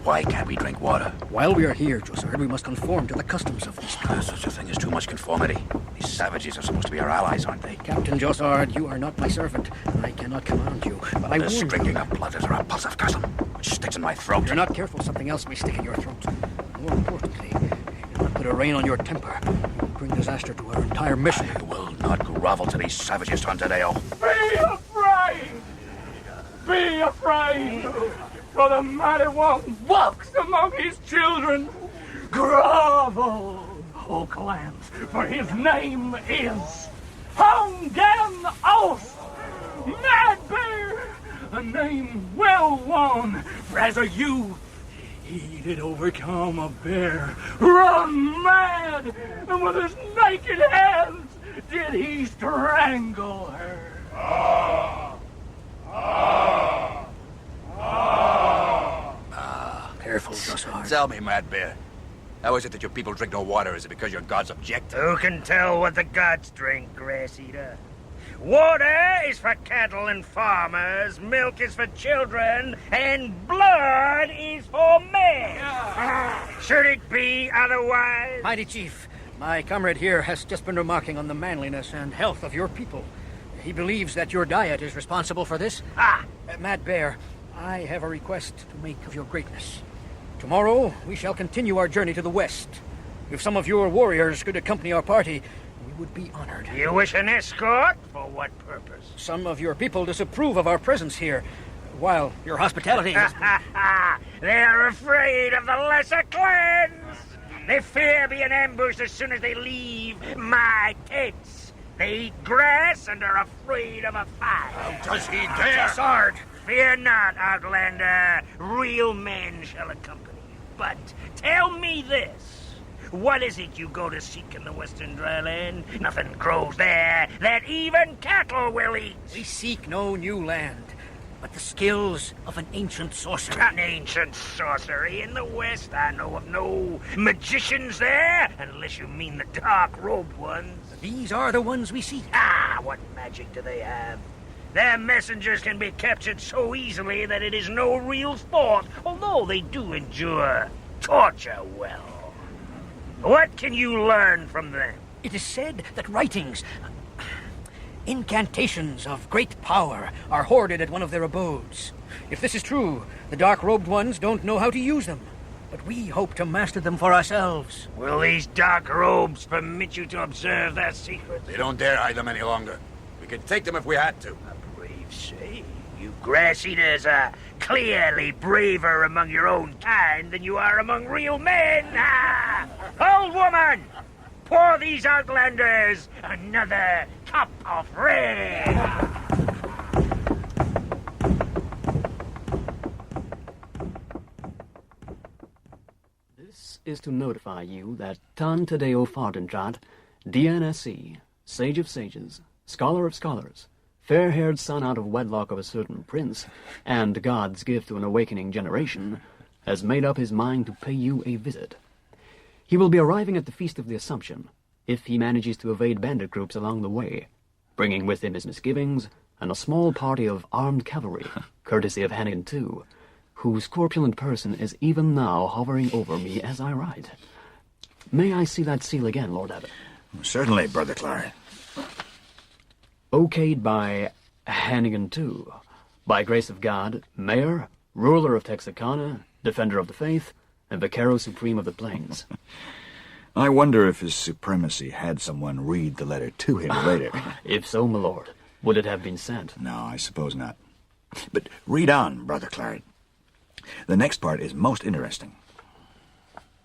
Why can't we drink water? While we are here, Jossard, we must conform to the customs of these people. There's such a thing as too much conformity. These savages are supposed to be our allies, aren't they? Captain Jossard, you are not my servant, and I cannot command you. But I The warn you... stringing of blood is a repulsive custom, which sticks in my throat. If you're not careful, something else may stick in your throat. More importantly, if you not put a rein on your temper, you will bring disaster to our entire mission. I will not grovel to these savages, Tontadeo. Be afraid! Be afraid! For the mighty one walks among his children. Grovel, O clans, for his name is Hongan Oath, Mad Bear, a name well won, for as a youth he did overcome a bear, run mad, and with his naked hands did he strangle her. Careful, Jossard. Tell me, Mad Bear, how is it that your people drink no water? Is it because your gods object? Who can tell what the gods drink, Grass Eater? Water is for cattle and farmers, milk is for children, and blood is for men. Should it be otherwise? Mighty Chief, my comrade here has just been remarking on the manliness and health of your people. He believes that your diet is responsible for this. Mad Bear, I have a request to make of your greatness. Tomorrow, we shall continue our journey to the west. If some of your warriors could accompany our party, we would be honored. You wish an escort? For what purpose? Some of your people disapprove of our presence here, while your hospitality has been... They are afraid of the lesser clans. They fear being ambushed as soon as they leave my tents. They eat grass and are afraid of a fight. How does he dare? Jossard, fear not, Outlander. Real men shall accompany you. But tell me this. What is it you go to seek in the western dryland? Nothing grows there that even cattle will eat. We seek no new land, but the skills of an ancient sorcerer. An ancient sorcery in the West? I know of no magicians there, unless you mean the dark-robed ones. These are the ones we seek. Ah, what magic do they have? Their messengers can be captured so easily that it is no real sport, although they do endure torture well. What can you learn from them? It is said that writings, incantations of great power, are hoarded at one of their abodes. If this is true, the dark-robed ones don't know how to use them, but we hope to master them for ourselves. Will these dark robes permit you to observe their secrets? They don't dare hide them any longer. We could take them if we had to. A brave save. You grass-eaters are clearly braver among your own kind than you are among real men. Ah! Old woman! Pour these outlanders another cup of red! This is to notify you that Tan Tadeo Fardendrad, DNSC, Sage of Sages, Scholar of Scholars, fair-haired son out of wedlock of a certain prince, and God's gift to an awakening generation, has made up his mind to pay you a visit. He will be arriving at the Feast of the Assumption, if he manages to evade bandit groups along the way, bringing with him his misgivings and a small party of armed cavalry, courtesy of Hannigan II, whose corpulent person is even now hovering over me as I write. May I see that seal again, Lord Abbot? Certainly, Brother Claret. Okayed by Hannigan II, by grace of God, Mayor, Ruler of Texarkana, Defender of the Faith, and Vicaro Supreme of the Plains. I wonder if His Supremacy had someone read the letter to him later. If so, my lord, would it have been sent? No, I suppose not. But read on, Brother Claret. The next part is most interesting.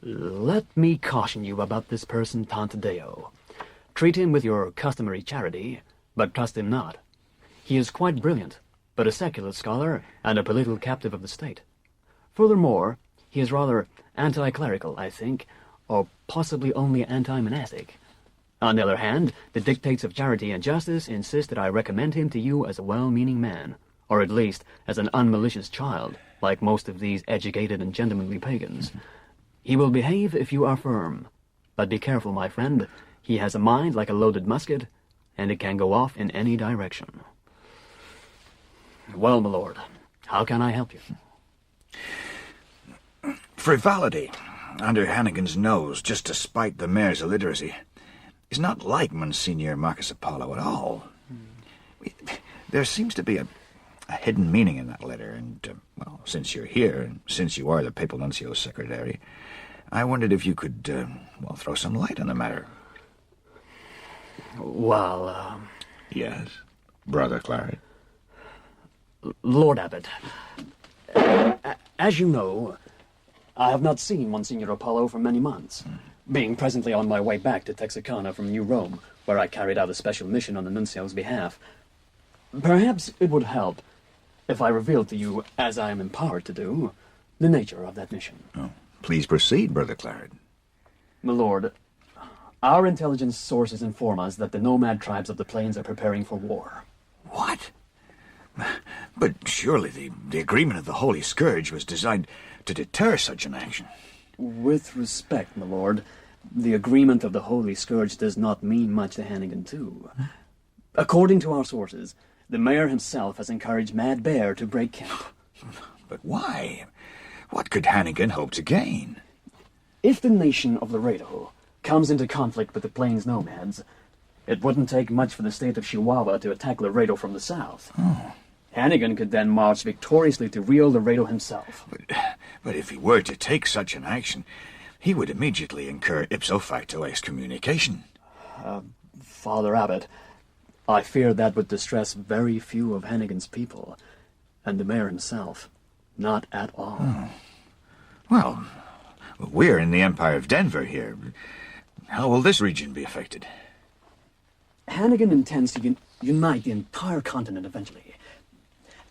Let me caution you about this person, Tantadeo. Treat him with your customary charity, but trust him not. He is quite brilliant, but a secular scholar and a political captive of the state. Furthermore, he is rather anti-clerical, I think, or possibly only anti-monastic. On the other hand, the dictates of charity and justice insist that I recommend him to you as a well-meaning man, or at least as an unmalicious child, like most of these educated and gentlemanly pagans. He will behave if you are firm. But be careful, my friend. He has a mind like a loaded musket, and it can go off in any direction. Well, my lord, how can I help you? Frivolity, under Hannigan's nose, just to spite the mayor's illiteracy, is not like Monsignor Marcus Apollo at all. There seems to be a hidden meaning in that letter, and, well, since you're here, and since you are the Papal Nuncio's secretary, I wondered if you could, throw some light on the matter. Well, Yes, Brother Claret. Lord Abbot, as you know, I have not seen Monsignor Apollo for many months, being presently on my way back to Texarkana from New Rome, where I carried out a special mission on the Nuncio's behalf. Perhaps it would help if I revealed to you, as I am empowered to do, the nature of that mission. Oh, please proceed, Brother Claret. My lord, our intelligence sources inform us that the nomad tribes of the plains are preparing for war. What? But surely the agreement of the Holy Scourge was designed to deter such an action. With respect, my lord, the agreement of the Holy Scourge does not mean much to Hannigan II. According to our sources, the mayor himself has encouraged Mad Bear to break camp. But why? What could Hannigan hope to gain? If the nation of Laredo comes into conflict with the plains nomads, it wouldn't take much for the state of Chihuahua to attack Laredo from the south. Oh. Hannigan could then march victoriously to Rio Laredo himself. But if he were to take such an action, he would immediately incur ipso facto excommunication. Father Abbot, I fear that would distress very few of Hannigan's people, and the mayor himself, not at all. Oh. Well, we're in the Empire of Denver here. How will this region be affected? Hannigan intends to unite the entire continent eventually.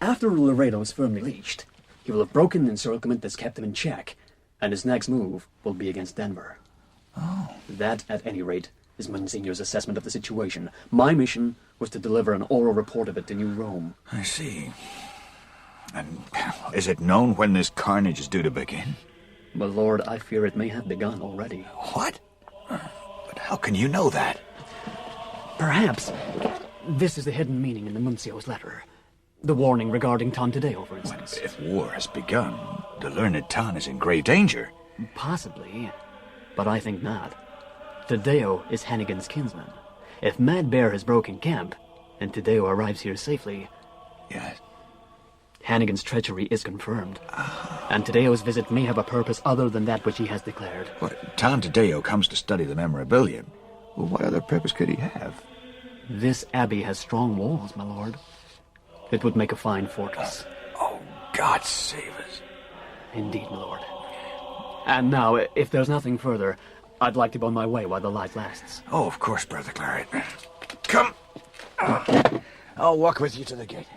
After Laredo is firmly leashed, he will have broken the encirclement that's kept him in check, and his next move will be against Denver. Oh. That, at any rate, is Monsignor's assessment of the situation. My mission was to deliver an oral report of it to New Rome. I see. And is it known when this carnage is due to begin? My lord, I fear it may have begun already. What? But how can you know that? Perhaps this is the hidden meaning in the Nuncio's letter. The warning regarding Tantadeo, for instance. Well, if war has begun, the learned Tan is in grave danger. Possibly, but I think not. Tadeo is Hannigan's kinsman. If Mad Bear has broken camp, and Tadeo arrives here safely... Yes. Hannigan's treachery is confirmed. And Tadeo's visit may have a purpose other than that which he has declared. But Tantadeo comes to study the memorabilia. Well, what other purpose could he have? This abbey has strong walls, my lord. It would make a fine fortress. Oh, God save us. Indeed, my lord. And now, if there's nothing further, I'd like to be on my way while the light lasts. Oh, of course, Brother Claret. Come. I'll walk with you to the gate.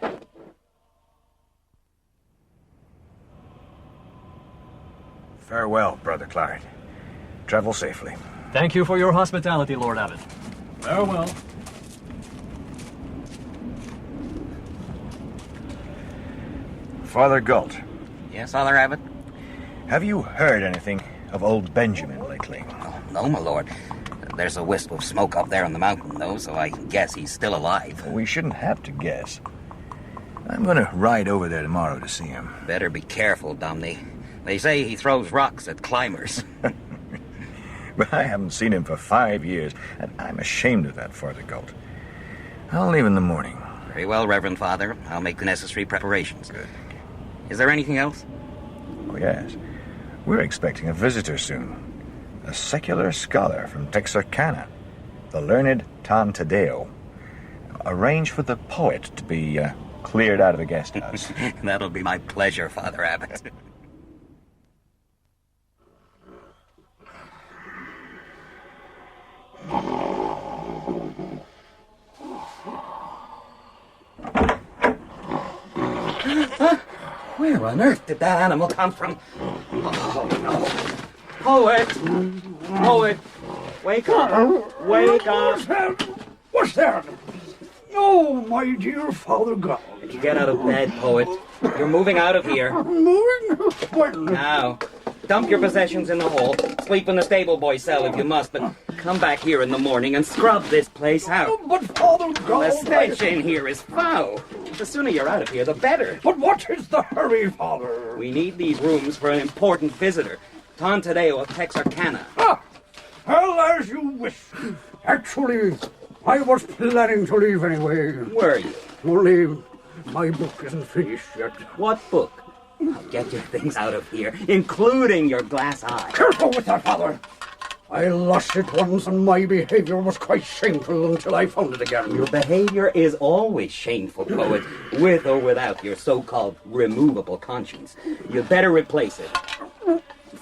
Farewell, Brother Claret. Travel safely. Thank you for your hospitality, Lord Abbot. Farewell. Father Galt. Yes, Father Abbot? Have you heard anything of old Benjamin lately? Oh, no, my lord. There's a wisp of smoke up there on the mountain, though, so I guess he's still alive. We shouldn't have to guess. I'm going to ride over there tomorrow to see him. Better be careful, Domney. They say he throws rocks at climbers. But I haven't seen him for 5 years, and I'm ashamed of that, Father Galt. I'll leave in the morning. Very well, Reverend Father. I'll make the necessary preparations. Good. Is there anything else? Oh, yes. We're expecting a visitor soon. A secular scholar from Texarkana, the learned Tantadeo. Arrange for the poet to be cleared out of the guest house. That'll be my pleasure, Father Abbot. Where on earth did that animal come from? Oh, no. Poet! Poet! Wake up! Wake up! What's that? Oh, my dear Father God. Did you get out of bed, Poet? You're moving out of here. Moving? When? Now, dump your possessions in the hall. Sleep in the stable boy's cell if you must, but come back here in the morning and scrub this place out. But Father God... The stench in here is foul. The sooner you're out of here, the better. But what is the hurry, Father? We need these rooms for an important visitor. Tantadeo of Texarkana. Well, as you wish. Actually, I was planning to leave anyway. Were you? Only my book isn't finished yet. What book? Get your things out of here, including your glass eye. Careful with that, Father. I lost it once and my behavior was quite shameful until I found it again. Your behavior is always shameful, Poet, with or without your so-called removable conscience. You'd better replace it.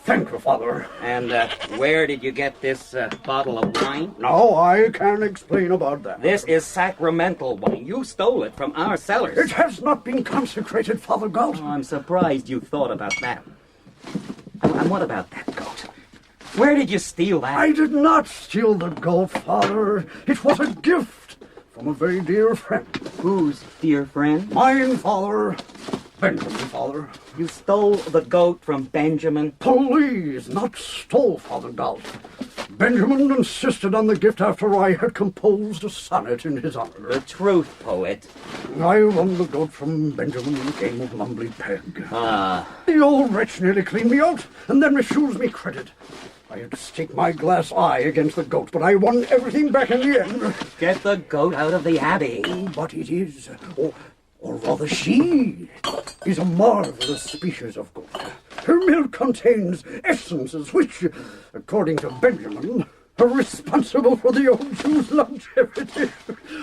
Thank you, Father. And where did you get this bottle of wine? No, I can't explain about that. This is sacramental wine. You stole it from our cellars. It has not been consecrated, Father Galt. Oh, I'm surprised you thought about that. And what about that goat? Where did you steal that? I did not steal the goat, Father. It was a gift from a very dear friend. Whose dear friend? Mine, Father. Benjamin, Father. You stole the goat from Benjamin? Please, not stole, Father Galt. Benjamin insisted on the gift after I had composed a sonnet in his honor. The truth, Poet. I won the goat from Benjamin in a game of Mumbly Peg. Ah. The old wretch nearly cleaned me out, and then refused me credit. I had to stake my glass eye against the goat, but I won everything back in the end. Get the goat out of the abbey. But it is, or rather she, is a marvelous species of goat. Her milk contains essences which, according to Benjamin, are responsible for the old Jew's longevity.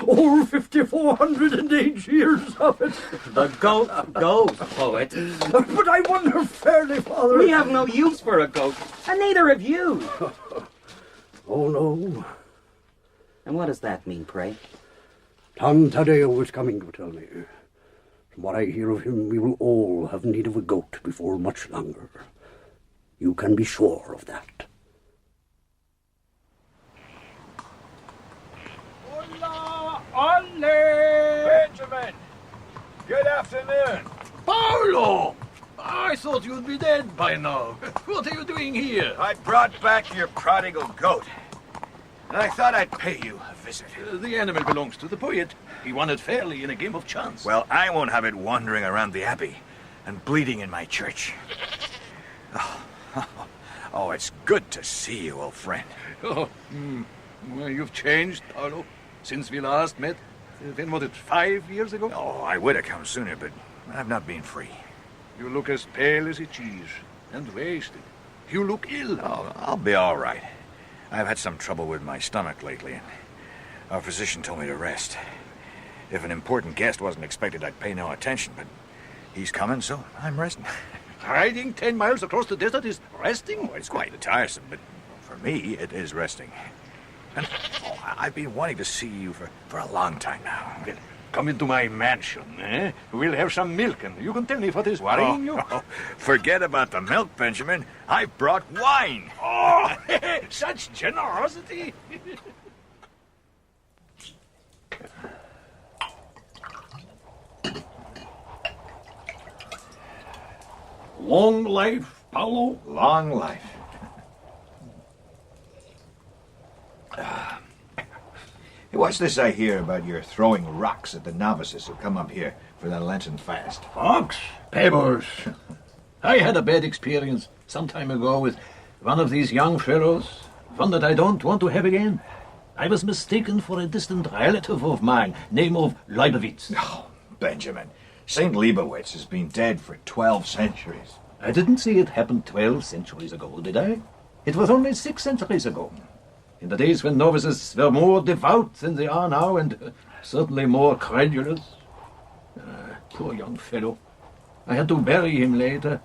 Over 5,408 years of it. The goat goes, Poet. But I won her fairly, Father. We have no use for a goat, and neither have you. Oh, no. And what does that mean, pray? Tantadeo is coming to tell me. From what I hear of him, we will all have need of a goat before much longer. You can be sure of that. Hola, ole! Benjamin! Good afternoon. Poet! Paolo! I thought you'd be dead by now. What are you doing here? I brought back your prodigal goat. And I thought I'd pay you a visit. The animal belongs to the poet. He won it fairly in a game of chance. Well, I won't have it wandering around the abbey and bleeding in my church. Oh, it's good to see you, old friend. Oh, well, you've changed, Paolo, since we last met. Then, what, 5 years ago? Oh, I would have come sooner, but I've not been free. You look as pale as a cheese, and wasted. You look ill. Oh, I'll be all right. I've had some trouble with my stomach lately, and our physician told me to rest. If an important guest wasn't expected, I'd pay no attention, but he's coming, so I'm resting. Riding 10 miles across the desert is resting? Oh, it's quite tiresome, but for me, it is resting. And I've been wanting to see you for a long time now. Well, come into my mansion, eh? We'll have some milk, and you can tell me what is worrying you. Oh, forget about the milk, Benjamin. I've brought wine. Oh, such generosity. Long life, Paolo. Long life. What's this I hear about your throwing rocks at the novices who come up here for the Lenten fast? Rocks? Pebbles. I had a bad experience some time ago with one of these young fellows, one that I don't want to have again. I was mistaken for a distant relative of mine, name of Leibowitz. Oh, Benjamin, St. Leibowitz has been dead for 12 centuries. I didn't see it happen 12 centuries ago, did I? It was only 6 centuries ago. In the days when novices were more devout than they are now, and certainly more credulous. Poor young fellow. I had to bury him later.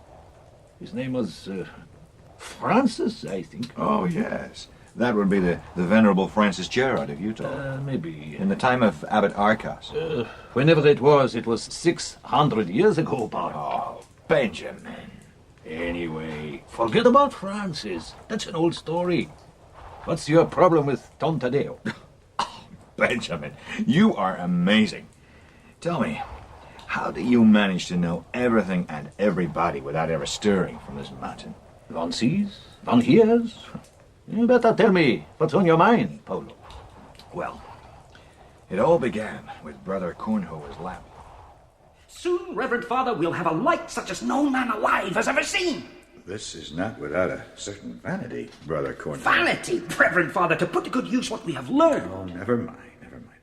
His name was Francis, I think. Oh, yes. That would be the Venerable Francis Gerard of Utah. Maybe. In the time of Abbot Arcas. Whenever it was 600 years ago, Bart. Oh, Benjamin. Anyway, forget about Francis. That's an old story. What's your problem with Don Tadeo? Oh, Benjamin, you are amazing. Tell me, how do you manage to know everything and everybody without ever stirring from this mountain? One sees, one hears. You better tell me what's on your mind, Paolo. Well, it all began with Brother Cornhover's lamp. Soon, Reverend Father, we'll have a light such as no man alive has ever seen. This is not without a certain vanity, Brother Cornhover. Vanity, Reverend Father, to put to good use what we have learned. Oh, never mind, never mind.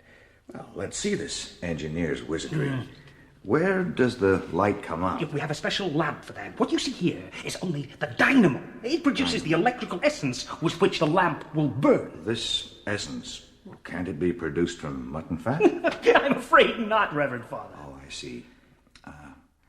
Well, let's see this engineer's wizardry. Where does the light come on? We have a special lamp for that. What you see here is only the dynamo. It produces the electrical essence with which the lamp will burn. This essence, can't it be produced from mutton fat? I'm afraid not, Reverend Father. Oh, I see.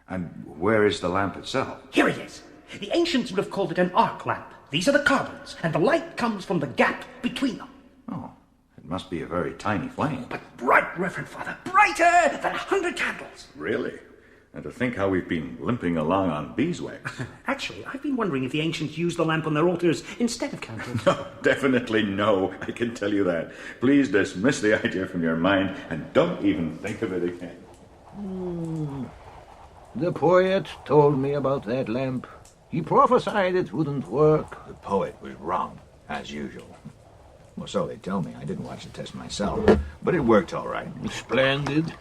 And where is the lamp itself? Here it is. The ancients would have called it an arc lamp. These are the carbons, and the light comes from the gap between them. Oh, it must be a very tiny flame. But bright, Reverend Father, brighter than 100 candles. Really? And to think how we've been limping along on beeswax. Actually, I've been wondering if the ancients used the lamp on their altars instead of candles. No, definitely no. I can tell you that. Please dismiss the idea from your mind and don't even think of it again. The poet told me about that lamp. He prophesied it wouldn't work. The poet was wrong, as usual. Well, so they tell me. I didn't watch the test myself, but it worked all right. Splendid.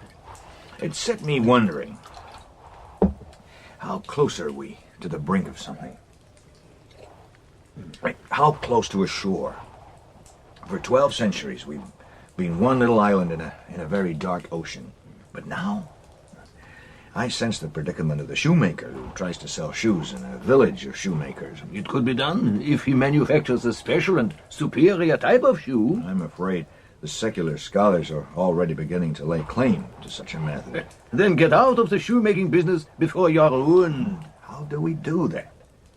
It set me wondering, how close are we to the brink of something? Right, how close to a shore? For 12 centuries, we've been one little island in a very dark ocean. But now, I sense the predicament of the shoemaker who tries to sell shoes in a village of shoemakers. It could be done if he manufactures a special and superior type of shoe. I'm afraid the secular scholars are already beginning to lay claim to such a method. Then get out of the shoemaking business before you're ruined. How do we do that?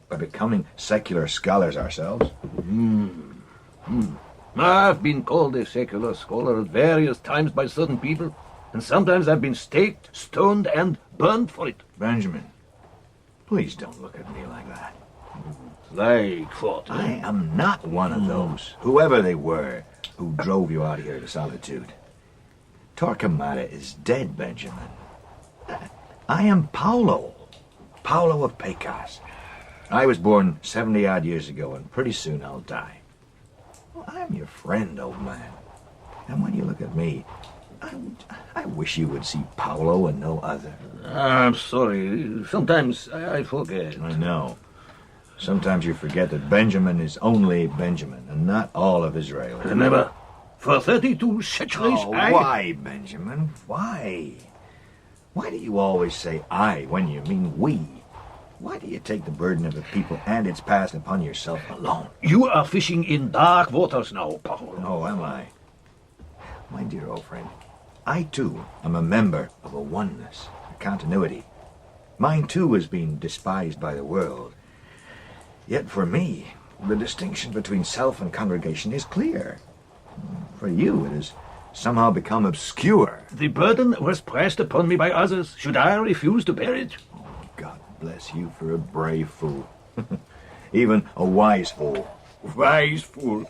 By becoming secular scholars ourselves? I've been called a secular scholar at various times by certain people, and sometimes I've been staked, stoned, and burnt for it. Benjamin, please don't look at me like that. Like what? I am not one of those, whoever they were, who drove you out here to solitude. Torquemada is dead, Benjamin. I am Paolo. Paolo of Pecos. I was born 70-odd years ago, and pretty soon I'll die. Well, I'm your friend, old man. And when you look at me, I wish you would see Paolo and no other. I'm sorry. Sometimes I forget. I know. Sometimes you forget that Benjamin is only Benjamin, and not all of Israel. Never. For 32 centuries, Why, Benjamin? Why? Why do you always say I when you mean we? Why do you take the burden of the people and its past upon yourself alone? You are fishing in dark waters now, Paolo. Oh, am I? My dear old friend, I too am a member of a oneness, a continuity. Mine too is being despised by the world. Yet for me, the distinction between self and congregation is clear. For you, it has somehow become obscure. The burden was pressed upon me by others. Should I refuse to bear it? Oh, God bless you for a brave fool. Even a wise fool. Wise fool.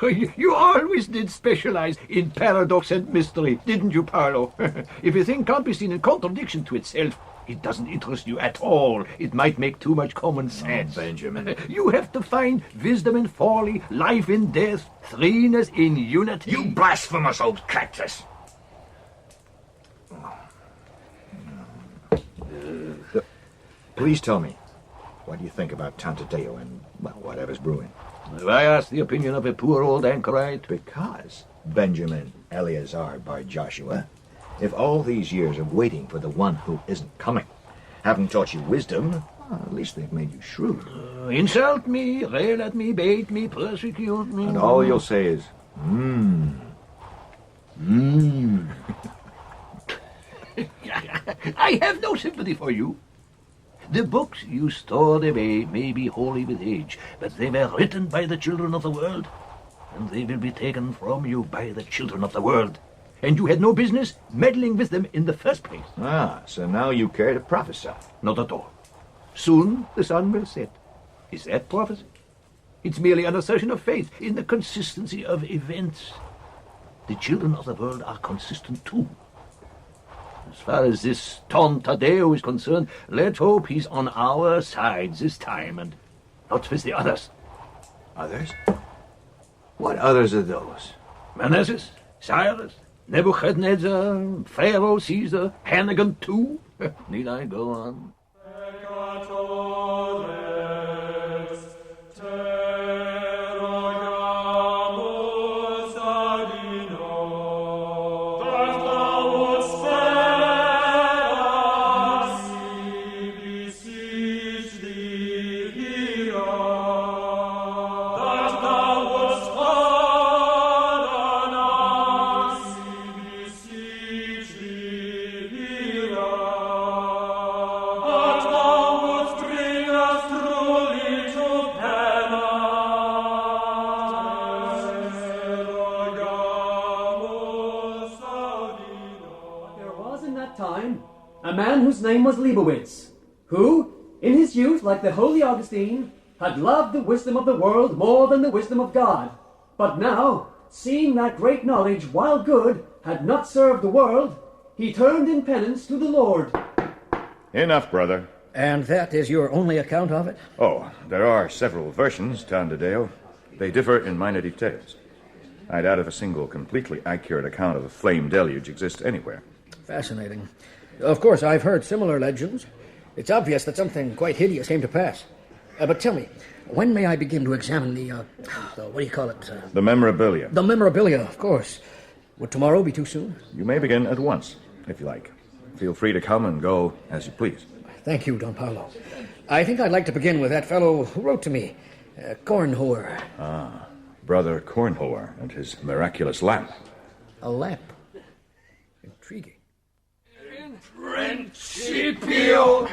You always did specialize in paradox and mystery, didn't you, Paolo? If a thing can't be seen in contradiction to itself, it doesn't interest you at all. It might make too much common sense. Oh, Benjamin. You have to find wisdom in folly, life in death, threeness in unity. You blasphemous old cactus! Please tell me, what do you think about Tantadeo and, well, whatever's brewing? I ask the opinion of a poor old anchorite. Because, Benjamin Eleazar Bar Joshua, if all these years of waiting for the one who isn't coming haven't taught you wisdom, well, at least they've made you shrewd. Insult me, rail at me, bait me, persecute me. And all you'll say is, I have no sympathy for you. The books you stored away may be holy with age, but they were written by the children of the world, and they will be taken from you by the children of the world. And you had no business meddling with them in the first place. Ah, so now you care to prophesy. Not at all. Soon the sun will set. Is that prophecy? It's merely an assertion of faith in the consistency of events. The children of the world are consistent too. As far as this Tantadeo is concerned, let's hope he's on our side this time and not with the others. Others? What others are those? Manasseh, Cyrus, Nebuchadnezzar, Pharaoh, Caesar, Hannigan too. Need I go on? Whose name was Leibowitz, who, in his youth, like the holy Augustine, had loved the wisdom of the world more than the wisdom of God. But now, seeing that great knowledge, while good, had not served the world, he turned in penance to the Lord. Enough, brother. And that is your only account of it? Oh, there are several versions, Tantadeo. They differ in minor details. I doubt if a single completely accurate account of a flame deluge exists anywhere. Fascinating. Of course, I've heard similar legends. It's obvious that something quite hideous came to pass. But tell me, when may I begin to examine the what do you call it? The memorabilia. The memorabilia, of course. Would tomorrow be too soon? You may begin at once, if you like. Feel free to come and go as you please. Thank you, Don Paolo. I think I'd like to begin with that fellow who wrote to me, Kornhoer. Ah, Brother Kornhoer and his miraculous lamp. A lamp? Intriguing. Principio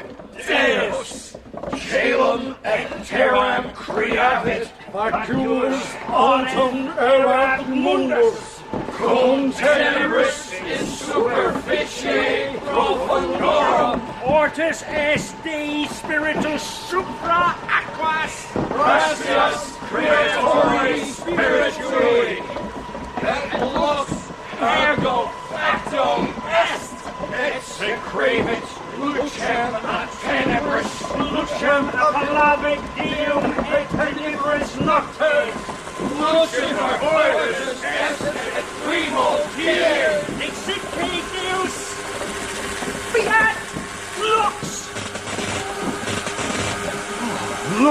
Deus, Calum et terram creavit, faculus autem erat mundus, cum tenebris in superficie profundorum, ortis est Dei spiritus supra aquas, gracias creatori spiritui, et lux ergo factum est, et secrevit lucem a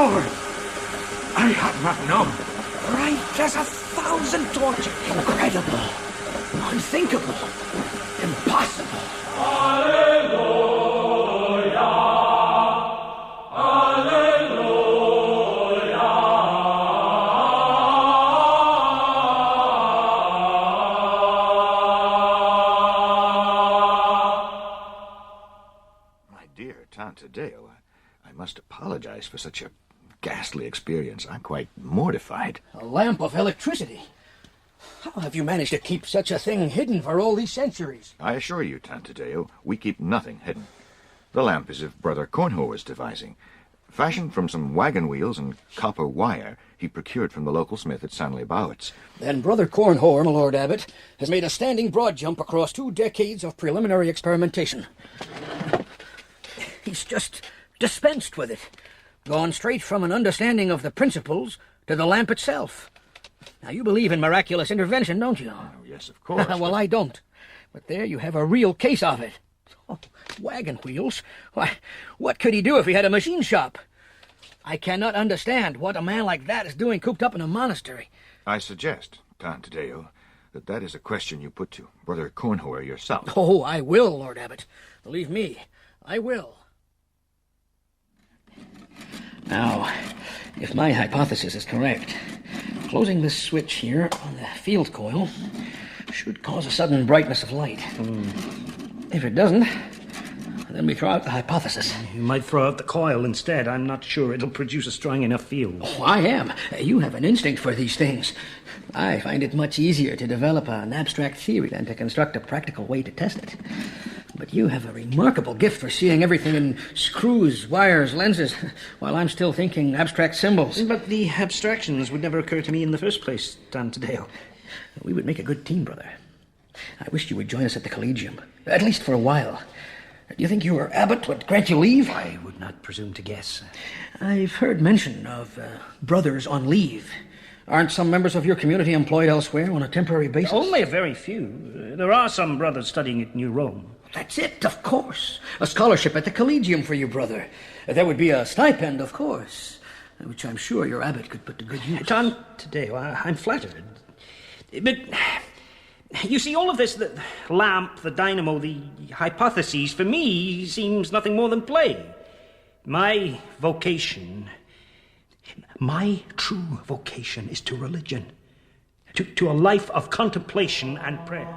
Lord! I had not known. Bright as 1,000 torches. Incredible. Unthinkable. Impossible. Tadeo, I must apologize for such a ghastly experience. I'm quite mortified. A lamp of electricity? How have you managed to keep such a thing hidden for all these centuries? I assure you, Tadeo, we keep nothing hidden. The lamp is of Brother Cornhower's devising. Fashioned from some wagon wheels and copper wire he procured from the local smith at San Leibowitz. Then Brother Cornhower, my Lord Abbot, has made a standing broad jump across 2 decades of preliminary experimentation. He's just dispensed with it. Gone straight from an understanding of the principles to the lamp itself. Now, you believe in miraculous intervention, don't you? Oh, yes, of course. Well, I don't. But there you have a real case of it. Oh, wagon wheels? Why, what could he do if he had a machine shop? I cannot understand what a man like that is doing cooped up in a monastery. I suggest, Tadeo, that is a question you put to Brother Cornhower yourself. Oh, I will, Lord Abbot. Believe me, I will. Now, if my hypothesis is correct, closing this switch here on the field coil should cause a sudden brightness of light. If it doesn't, then we throw out the hypothesis. You might throw out the coil instead. I'm not sure it'll produce a strong enough field. Oh, I am. You have an instinct for these things. I find it much easier to develop an abstract theory than to construct a practical way to test it. But you have a remarkable gift for seeing everything in screws, wires, lenses, while I'm still thinking abstract symbols. But the abstractions would never occur to me in the first place, Tadeo. We would make a good team, brother. I wished you would join us at the Collegium, at least for a while. Do you think your abbot would grant you leave? I would not presume to guess. I've heard mention of brothers on leave. Aren't some members of your community employed elsewhere on a temporary basis? Only a very few. There are some brothers studying at New Rome. That's it, of course. A scholarship at the Collegium for you, brother. There would be a stipend, of course, which I'm sure your abbot could put to good use. Tadeo, I'm flattered. But, you see, all of this, the lamp, the dynamo, the hypotheses, for me, seems nothing more than play. My true vocation is to religion, to a life of contemplation and prayer.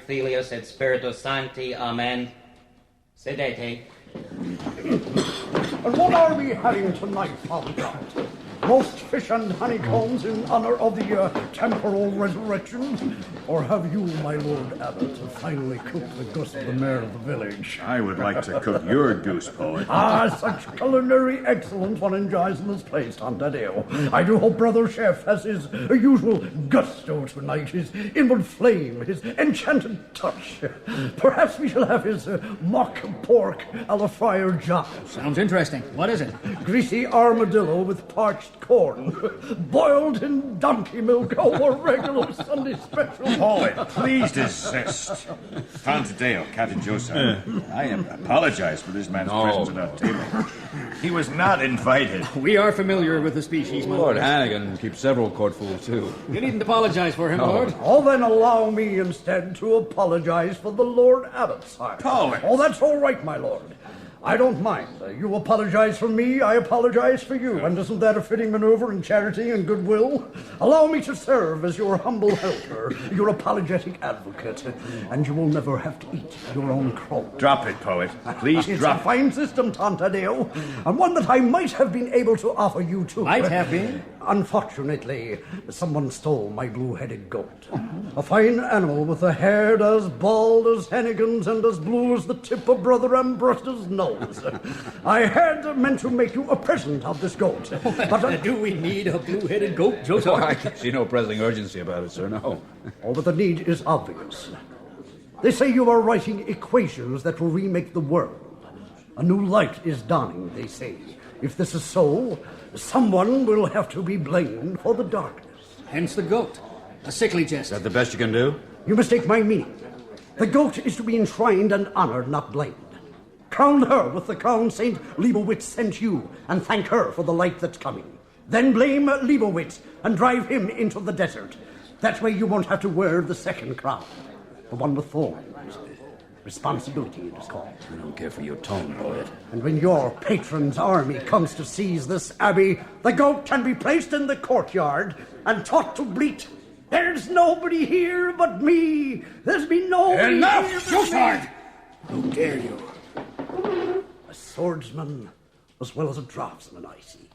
Filius et Spiritus Sancti. Amen. Sedete. And what are we having tonight, Father God? Roast fish and honeycombs in honor of the temporal resurrection? Or have you, my Lord Abbot, finally cooked the goose of the mayor of the village? I would like to cook your goose, poet. Such culinary excellence one enjoys in this place, Tadeo. I do hope Brother Chef has his usual gusto tonight, his inward flame, his enchanted touch. Perhaps we shall have his mock pork a la Friar John. Sounds interesting. What is it? Greasy armadillo with parched corn, boiled in donkey milk, or regular Sunday special. Poet, please desist. Tadeo, Captain Joseph, I apologize for this man's presence at our table. He was not invited. We are familiar with the species, my Lord Hannigan keeps several courtfuls, too. You needn't apologize for him, Lord. Oh, then allow me instead to apologize for the Lord Abbot, sire. Poet! Oh, that's all right, my lord. I don't mind. You apologize for me, I apologize for you. And isn't that a fitting maneuver in charity and goodwill? Allow me to serve as your humble helper, your apologetic advocate, and you will never have to eat your own crow. Drop it, poet. Please It's drop a fine system, Tantadeo, and one that I might have been able to offer you too. Might have been? Unfortunately, someone stole my blue-headed goat. A fine animal with a hair as bald as Hannigan's and as blue as the tip of Brother Ambrose's nose. I had meant to make you a present of this goat. But do we need a blue-headed goat, Joseph? I can see no pressing urgency about it, sir, no. Oh, but the need is obvious. They say you are writing equations that will remake the world. A new light is dawning, they say. If this is so, someone will have to be blamed for the darkness. Hence the goat. A sickly jest. Is that the best you can do? You mistake my meaning. The goat is to be enshrined and honored, not blamed. Crown her with the crown St. Leibowitz sent you, and thank her for the light that's coming. Then blame Leibowitz and drive him into the desert. That way you won't have to wear the second crown, the one with thorns. Responsibility, it is called. I don't care for your tone, poet. And when your patron's army comes to seize this abbey, the goat can be placed in the courtyard and taught to bleat, "There's nobody here but me! There's been nobody Enough, here but Josard! me!" How dare you? A swordsman as well as a draftsman, I see.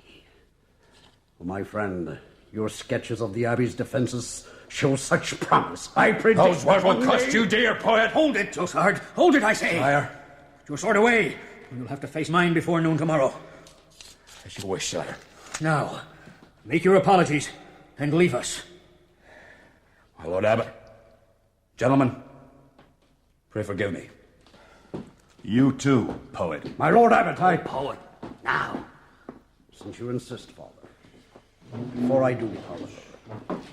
Well, my friend, your sketches of the abbey's defenses show such promise. I predict... Those what will cost you dear, poet. Hold it, Josard. Hold it, I say. Sire. Put your sword away, or you'll have to face mine before noon tomorrow. As you wish, sire. Now, make your apologies and leave us. My Lord Abbot. Gentlemen, pray forgive me. You too, poet. My Lord Abbot, poet. Now, since you insist, Father, before I do, however,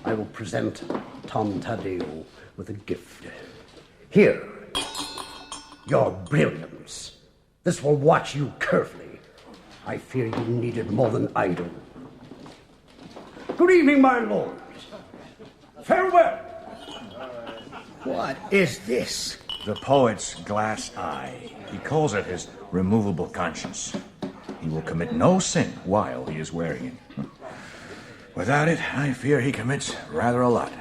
I will present Tom Tadeo with a gift. Here, your brilliance. This will watch you carefully. I fear you need it more than I do. Good evening, my lords. Farewell. What is this? The poet's glass eye. He calls it his removable conscience. He will commit no sin while he is wearing it. Without it, I fear he commits rather a lot.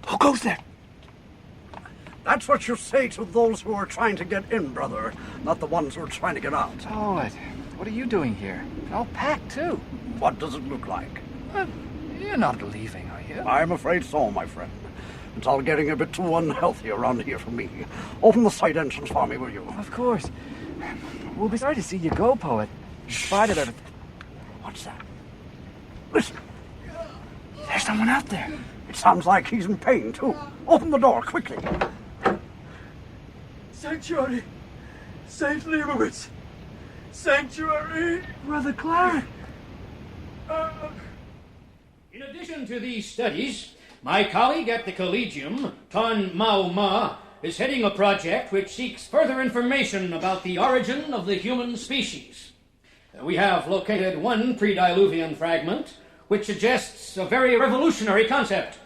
Who goes there? That's what you say to those who are trying to get in, brother, not the ones who are trying to get out. Poet, what are you doing here? All packed, too. What does it look like? You're not leaving, are you? I'm afraid so, my friend. It's all getting a bit too unhealthy around here for me. Open the side entrance for me, will you? Of course. We'll be sorry to see you go, Poet. In spite of everything. What's that? Listen. There's someone out there. It sounds like he's in pain, too. Open the door, quickly. Sanctuary. St. Leibowitz. Sanctuary. Brother Clark. In addition to these studies, my colleague at the Collegium, Ton Mau Ma, is heading a project which seeks further information about the origin of the human species. We have located one pre-diluvian fragment which suggests a very revolutionary concept.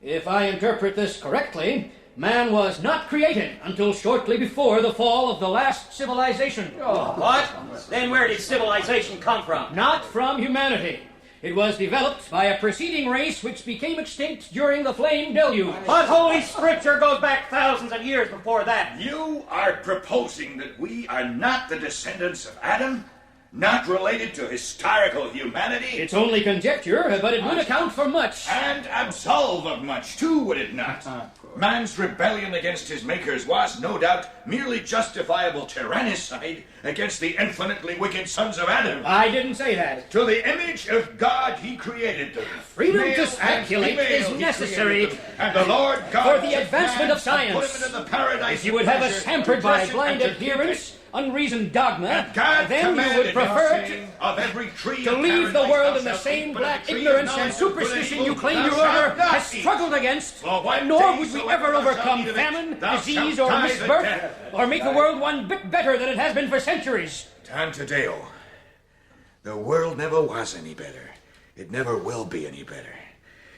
If I interpret this correctly, man was not created until shortly before the fall of the last civilization. What? Then where did civilization come from? Not from humanity. It was developed by a preceding race which became extinct during the flame deluge. But Holy Scripture goes back thousands of years before that. You are proposing that we are not the descendants of Adam? Not related to historical humanity? It's only conjecture, but it would account for much. And absolve of much, too, would it not? Man's rebellion against his makers was, no doubt, merely justifiable tyrannicide against the infinitely wicked sons of Adam. I didn't say that. To the image of God he created them. Freedom Male to speculate is necessary and the Lord God for the advancement of science. Put him into the paradise if you would have us hampered by blind adherence, unreasoned dogma, then you would prefer to leave the world in the same black ignorance and superstition you claim your order has struggled against, nor would we ever overcome famine, disease, or misbirth, or make the world one bit better than it has been for centuries. Tantadeo, the world never was any better. It never will be any better.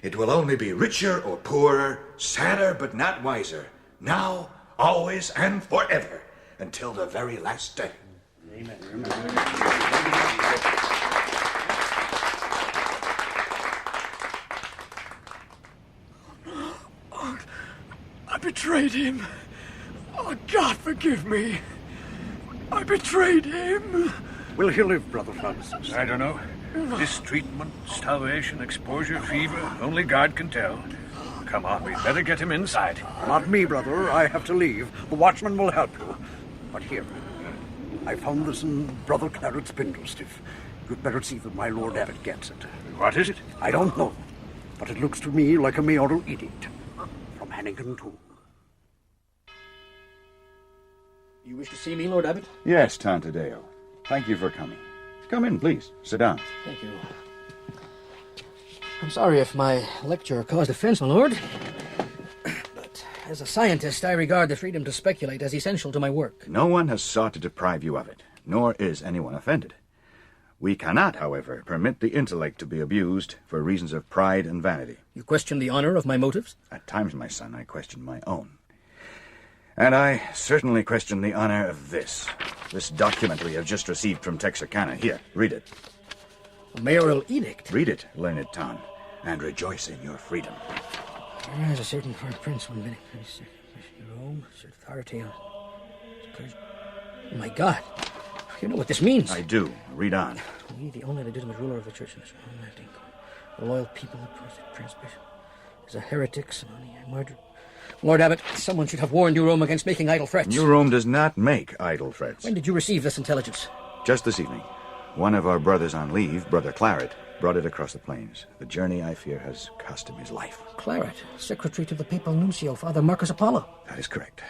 It will only be richer or poorer, sadder but not wiser, now, always, and forever, until the very last day. Amen. Oh, I betrayed him. Oh, God, forgive me. I betrayed him. Will he live, Brother Francis? I don't know. Mistreatment, starvation, exposure, fever. Only God can tell. Come on, we'd better get him inside. Not me, brother. I have to leave. The watchman will help you. But here, I found this in Brother Claret's spindlestick. You'd better see that my Lord Abbot gets it. What is it? I don't know, but it looks to me like a mayoral edict. From Hannigan, too. You wish to see me, Lord Abbot? Yes, Tantadeo. Thank you for coming. Come in, please. Sit down. Thank you. I'm sorry if my lecture caused offense, my lord. But as a scientist, I regard the freedom to speculate as essential to my work. No one has sought to deprive you of it, nor is anyone offended. We cannot, however, permit the intellect to be abused for reasons of pride and vanity. You question the honor of my motives? At times, my son, I question my own. And I certainly question the honor of this document we have just received from Texarkana. Here, read it. A mayoral edict? Read it, learned Ton, and rejoice in your freedom. As a certain foreign prince, one minute. Rome, authority on. Oh my God. You know what this means. I do. Read on. We, the only legitimate ruler of the church in this world, acting. The loyal people oppose the Prince Bishop. Is a heretic, Simone, murdered. Lord Abbot, someone should have warned New Rome against making idle threats. New Rome does not make idle threats. When did you receive this intelligence? Just this evening. One of our brothers on leave, Brother Claret, brought it across the plains. The journey, I fear, has cost him his life. Claret, secretary to the papal nuncio, Father Marcus Apollo. That is correct.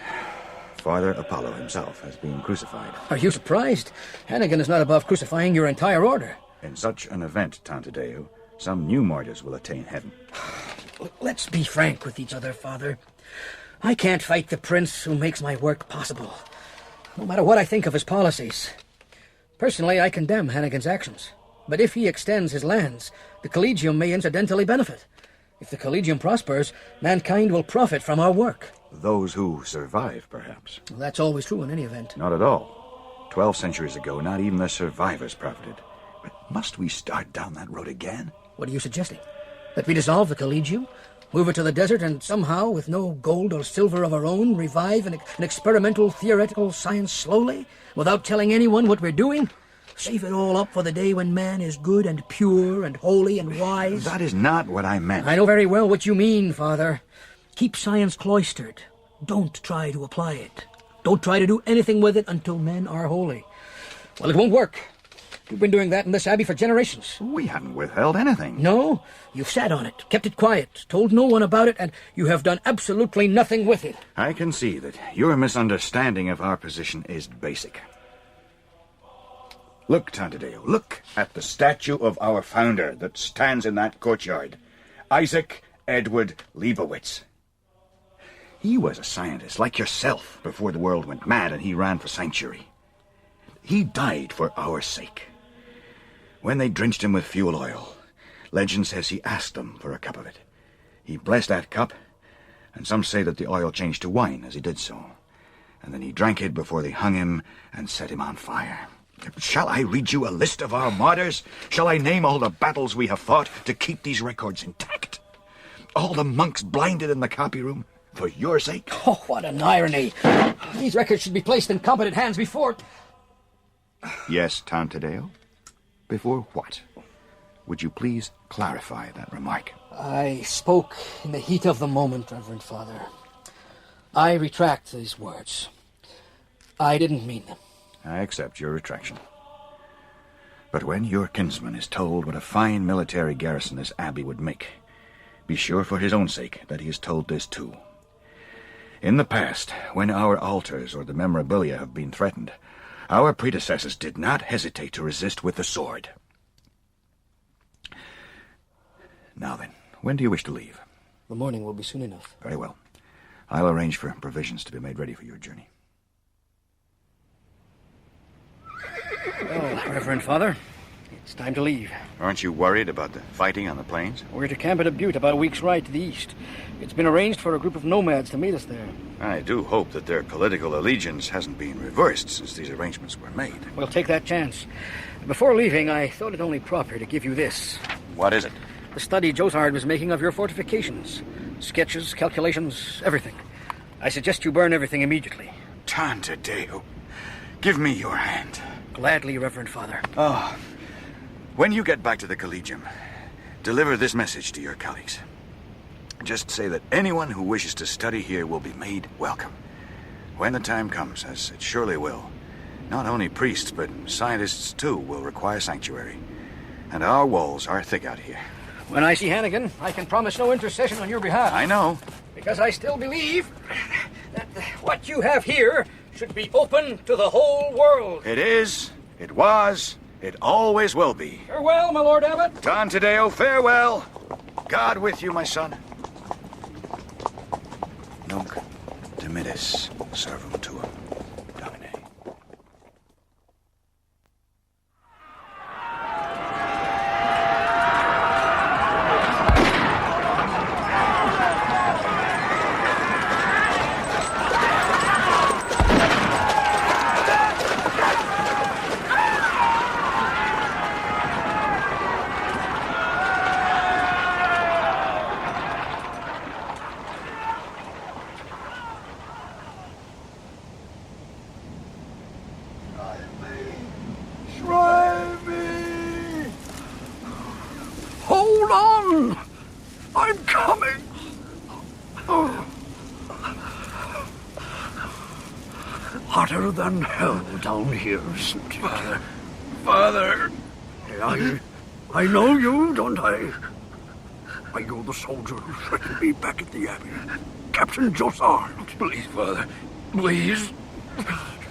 Father Apollo himself has been crucified. Are you surprised? Hannigan is not above crucifying your entire order. In such an event, Tantadeo, some new martyrs will attain heaven. Let's be frank with each other, Father. I can't fight the prince who makes my work possible, no matter what I think of his policies. Personally, I condemn Hannigan's actions. But if he extends his lands, the Collegium may incidentally benefit. If the Collegium prospers, mankind will profit from our work. Those who survive, perhaps. Well, that's always true in any event. Not at all. 12 centuries ago, not even the survivors profited. But must we start down that road again? What are you suggesting? That we dissolve the Collegium, move it to the desert, and somehow, with no gold or silver of our own, revive an experimental theoretical science slowly, without telling anyone what we're doing? Save it all up for the day when man is good and pure and holy and wise? That is not what I meant. I know very well what you mean, Father. Keep science cloistered. Don't try to apply it. Don't try to do anything with it until men are holy. Well, it won't work. You've been doing that in this abbey for generations. We haven't withheld anything. No, you've sat on it, kept it quiet, told no one about it, and you have done absolutely nothing with it. I can see that your misunderstanding of our position is basic. Look, Tantadeo, look at the statue of our founder that stands in that courtyard. Isaac Edward Leibowitz. He was a scientist like yourself before the world went mad and he ran for sanctuary. He died for our sake. When they drenched him with fuel oil, legend says he asked them for a cup of it. He blessed that cup, and some say that the oil changed to wine as he did so. And then he drank it before they hung him and set him on fire. Shall I read you a list of our martyrs? Shall I name all the battles we have fought to keep these records intact? All the monks blinded in the copy room for your sake? Oh, what an irony. These records should be placed in competent hands before... Yes, Tantadeo? Before what? Would you please clarify that remark? I spoke in the heat of the moment, Reverend Father. I retract these words. I didn't mean them. I accept your retraction. But when your kinsman is told what a fine military garrison this abbey would make, be sure for his own sake that he is told this too. In the past, when our altars or the memorabilia have been threatened, our predecessors did not hesitate to resist with the sword. Now then, when do you wish to leave? The morning will be soon enough. Very well. I'll arrange for provisions to be made ready for your journey. Well, Reverend Father, It's time to leave. Aren't you worried about the fighting on the plains? We're to camp at a butte about a week's ride to the east. It's been arranged for a group of nomads to meet us there. I do hope that their political allegiance hasn't been reversed since these arrangements were made. We'll take that chance. Before leaving, I thought it only proper to give you this. What is it? The study Josard was making of your fortifications. Sketches, calculations, everything. I suggest you burn everything immediately. Tantadeo, give me your hand. Gladly, Reverend Father. Oh, when you get back to the Collegium, deliver this message to your colleagues. Just say that anyone who wishes to study here will be made welcome. When the time comes, as it surely will, not only priests, but scientists too will require sanctuary. And our walls are thick out here. When I see Hannigan, I can promise no intercession on your behalf. I know. Because I still believe that what you have here should be open to the whole world. It is, it was, it always will be. Farewell, my Lord Abbot. Tantadeo, farewell. God with you, my son. Nunc dimittis servum tuum, Domine. Hold on! I'm coming! Hotter than hell down here, isn't it? Father! I know you, don't I? Are you the soldier who threatened me back at the Abbey? Captain Josard? Please, Father. Please.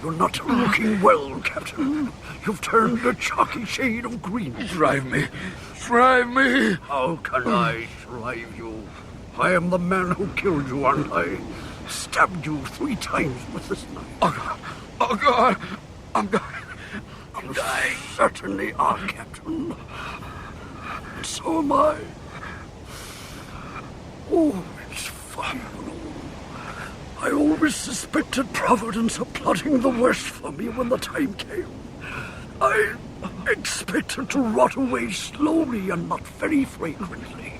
You're not looking well, Captain. You've turned a chalky shade of green. Drive me. Drive me. How can I drive you? I am the man who killed you, aren't I? Stabbed you 3 times with this knife. Oh, God. I'm dying. You certainly are, Captain. And so am I. Oh, it's fun. I always suspected Providence of plotting the worst for me when the time came. I expected to rot away slowly and not very fragrantly.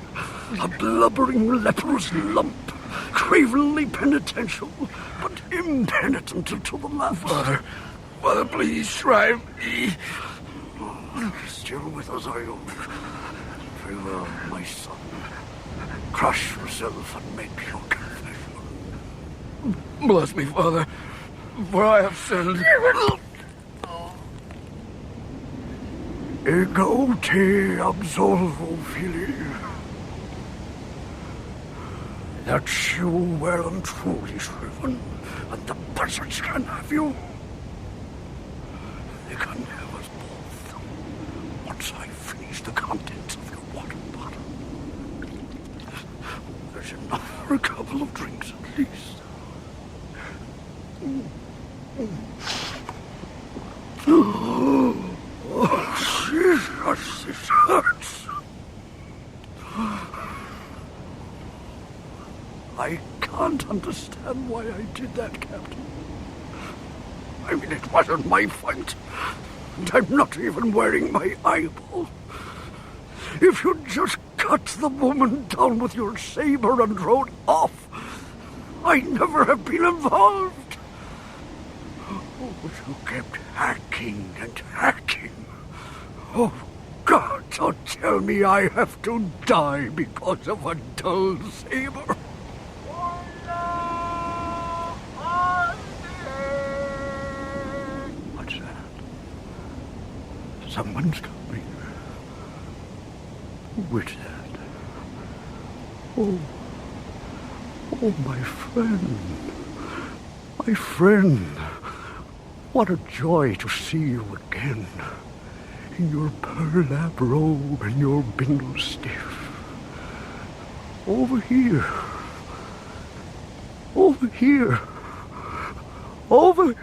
A blubbering leprous lump, cravenly penitential, but impenitent until the last. Father, please try me. Still with us, are you? Very well, my son. Crush yourself and make your confession. Bless me, Father, for I have sinned. Ego te absolvo, fili. That's you well and truly shriven, and the buzzards can have you. They can have us both, once I finish the contents of your water bottle. There's enough for a couple of drinks at least. Oh, Jesus, this hurts. I can't understand why I did that, Captain. I mean, it wasn't my fault. And I'm not even wearing my eyeball. If you'd just cut the woman down with your saber and rode off, I'd never have been involved. But you kept hacking and hacking. Oh, God, don't tell me I have to die because of a dull saber. What's that? Someone's coming. Who is that? Oh, my friend. My friend. What a joy to see you again, in your burlap robe and your bingle stiff. Over here. Over here. Over...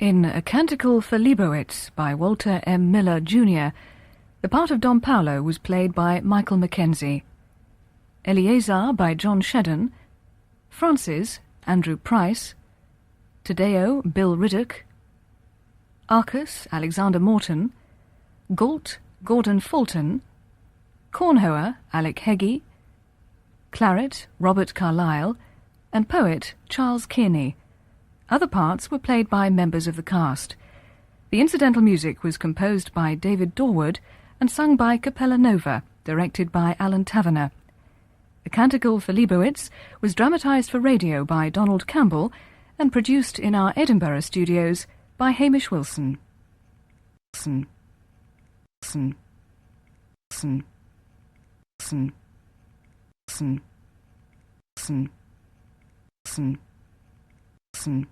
In A Canticle for Leibowitz by Walter M. Miller, Jr., the part of Don Paolo was played by Michael Mackenzie, Eleazar by John Shedden, Francis, Andrew Price, Taddeo, Bill Riddoch, Arcus, Alexander Morton, Galt, Gordon Fulton, Cornhoer, Alec Heggie, Claret, Robert Carlyle, and Poet, Charles Kearney. Other parts were played by members of the cast. The incidental music was composed by David Dorwood and sung by Capella Nova, directed by Alan Taverner. A Canticle for Leibowitz was dramatised for radio by Donald Campbell and produced in our Edinburgh studios by Hamish Wilson. Wilson. Wilson. Wilson. Wilson. Wilson. Wilson. Wilson.